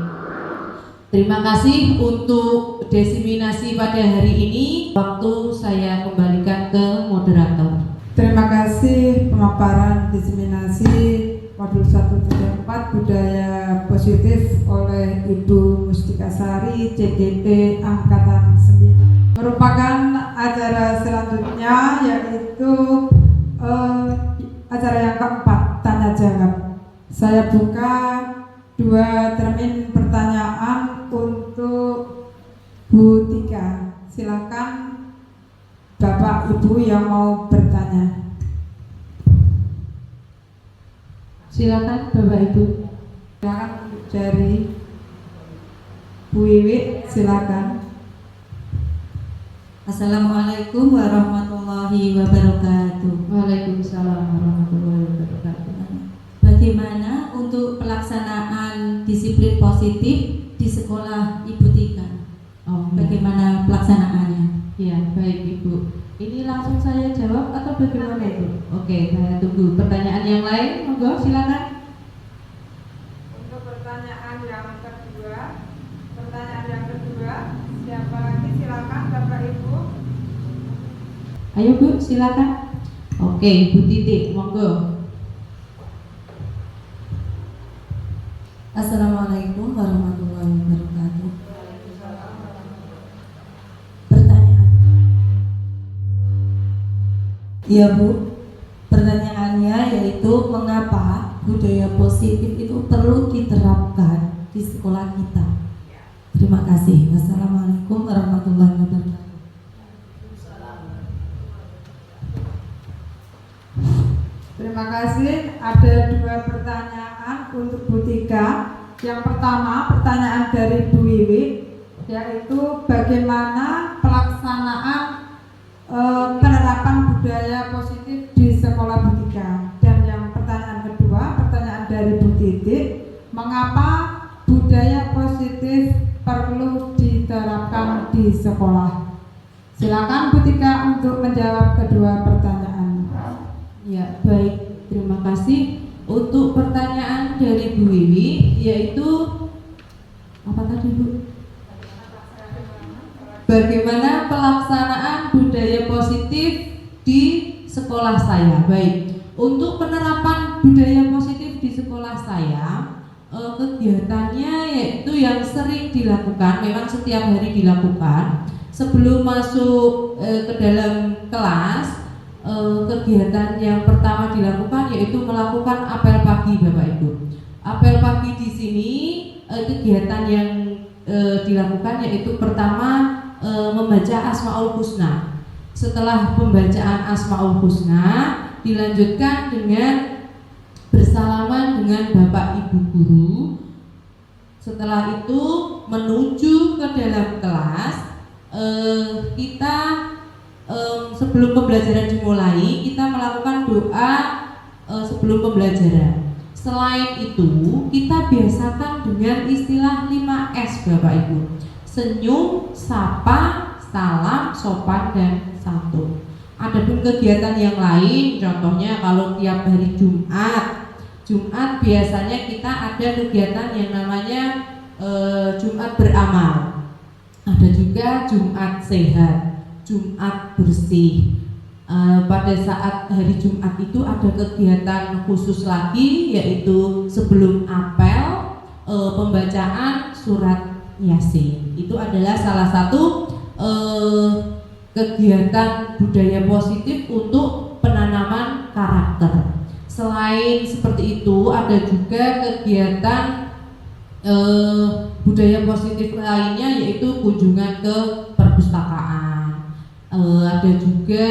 Terima kasih untuk diseminasi pada hari ini. Waktu saya kembalikan ke moderator. Terima kasih pemaparan diseminasi modul 134 budaya positif oleh Ibu Mustika Sari CDT Angkatan 9. Merupakan acara selanjutnya yaitu acara yang keempat, tanya jawab. Saya buka 2 termin pertanyaan untuk Bu Tika. Silakan Bapak Ibu yang mau bertanya. Silakan Bapak Ibu. Silakan dari Bu Wiwit, silakan. Assalamualaikum warahmatullahi wabarakatuh. Waalaikumsalam warahmatullahi wabarakatuh. Bagaimana untuk pelaksanaan disiplin positif di sekolah Ibu Tika? bagaimana pelaksanaannya. Ya, baik Ibu. Ini langsung saya jawab atau bagaimana Ibu? Oke, saya tunggu pertanyaan yang lain. Monggo, silakan. Untuk pertanyaan yang kedua, siapa lagi? Silakan Bapak Ibu. Ayo Bu, silakan. Oke, Bu Titik, monggo. Assalamualaikum warahmatullahi wabarakatuh. Pertanyaan. Ya Bu, pertanyaannya yaitu mengapa budaya positif itu perlu diterapkan di sekolah kita. Terima kasih. Wassalamualaikum warahmatullahi wabarakatuh. Terima kasih. Ada dua pertanyaan untuk Bu Tika. Yang pertama, pertanyaan dari Bu Wiwi, yaitu bagaimana pelaksanaan penerapan budaya positif di sekolah Bu Tika. Dan yang pertanyaan kedua, pertanyaan dari Bu Titik, mengapa budaya positif perlu diterapkan di sekolah? Silakan Bu Tika untuk menjawab kedua pertanyaan. Ya, baik. Terima kasih. Untuk pertanyaan dari Bu Wiwi, yaitu apa tadi Bu? Bagaimana pelaksanaan budaya positif di sekolah saya? Baik. Untuk penerapan budaya positif di sekolah saya, kegiatannya yaitu yang sering dilakukan, memang setiap hari dilakukan. Sebelum masuk ke dalam kelas, kegiatan yang pertama dilakukan yaitu melakukan apel pagi, Bapak Ibu. Apel pagi di sini kegiatan yang dilakukan yaitu pertama membaca Asmaul Husna. Setelah pembacaan Asmaul Husna dilanjutkan dengan bersalaman dengan Bapak Ibu guru. Setelah itu menuju ke dalam kelas, kita sebelum pembelajaran dimulai, kita melakukan doa sebelum pembelajaran. Selain itu, kita biasakan dengan istilah 5S, Bapak Ibu. Senyum, sapa, salam, sopan, dan santun. Adapun kegiatan yang lain, contohnya kalau tiap hari Jumat biasanya kita ada kegiatan yang namanya Jumat beramal. Ada juga Jumat sehat, Jumat bersih. Pada saat hari Jumat itu ada kegiatan khusus lagi, yaitu sebelum apel pembacaan surat Yasin. Itu adalah salah satu kegiatan budaya positif untuk penanaman karakter. Selain seperti itu, ada juga kegiatan budaya positif lainnya, yaitu kunjungan ke perpustakaan. Ada juga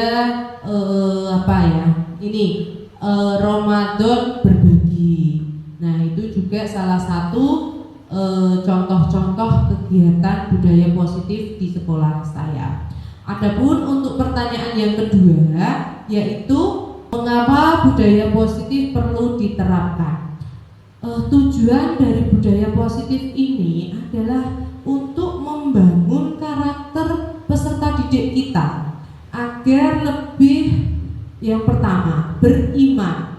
Ramadan berbagi. Nah, itu juga salah satu contoh-contoh kegiatan budaya positif di sekolah saya. Adapun untuk pertanyaan yang kedua, yaitu mengapa budaya positif perlu diterapkan? Tujuan dari budaya positif ini adalah untuk membangun karakter peserta didik kita agar lebih, yang pertama, beriman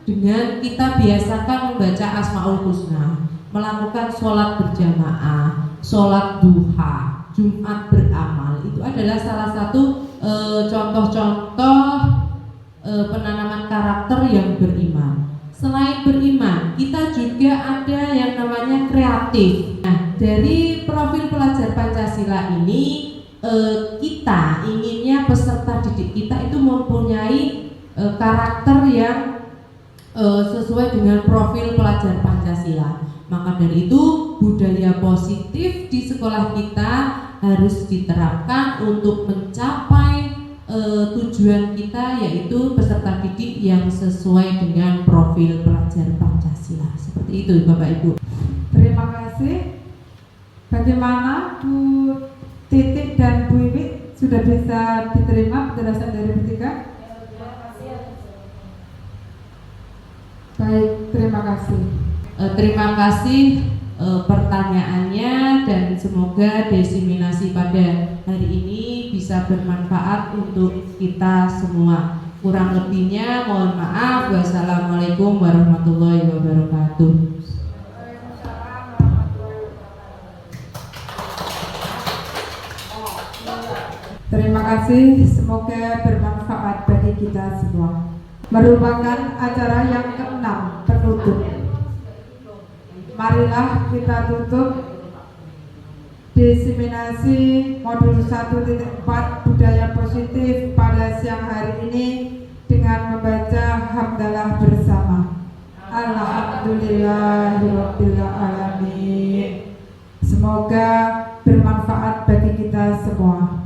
dengan kita biasakan membaca Asmaul Husna, melakukan sholat berjamaah, sholat duha, Jumat beramal. Itu adalah salah satu contoh-contoh penanaman karakter yang beriman. Selain beriman, kita juga ada yang namanya kreatif. Nah, dari profil pelajar Pancasila ini, kita inginnya peserta didik kita itu mempunyai karakter yang sesuai dengan profil pelajar Pancasila. Maka dari itu, budaya positif di sekolah kita harus diterapkan untuk mencapai tujuan kita, yaitu peserta didik yang sesuai dengan profil pelajar Pancasila. Seperti itu, Bapak Ibu. Terima kasih. Bagaimana Bu Titik dan Bu Iwi, sudah bisa diterima penjelasan dari Bu Tika? Baik, terima kasih. Terima kasih pertanyaannya, dan semoga diseminasi pada hari ini bisa bermanfaat untuk kita semua. Kurang lebihnya mohon maaf. Wassalamualaikum warahmatullahi wabarakatuh. Terima kasih, semoga bermanfaat bagi kita semua. Merupakan acara yang ke-6 penutup. Marilah kita tutup diseminasi modul 1.4 budaya positif pada siang hari ini dengan membaca hamdalah bersama. Alhamdulillahirabbil alamin. Semoga bermanfaat bagi kita semua.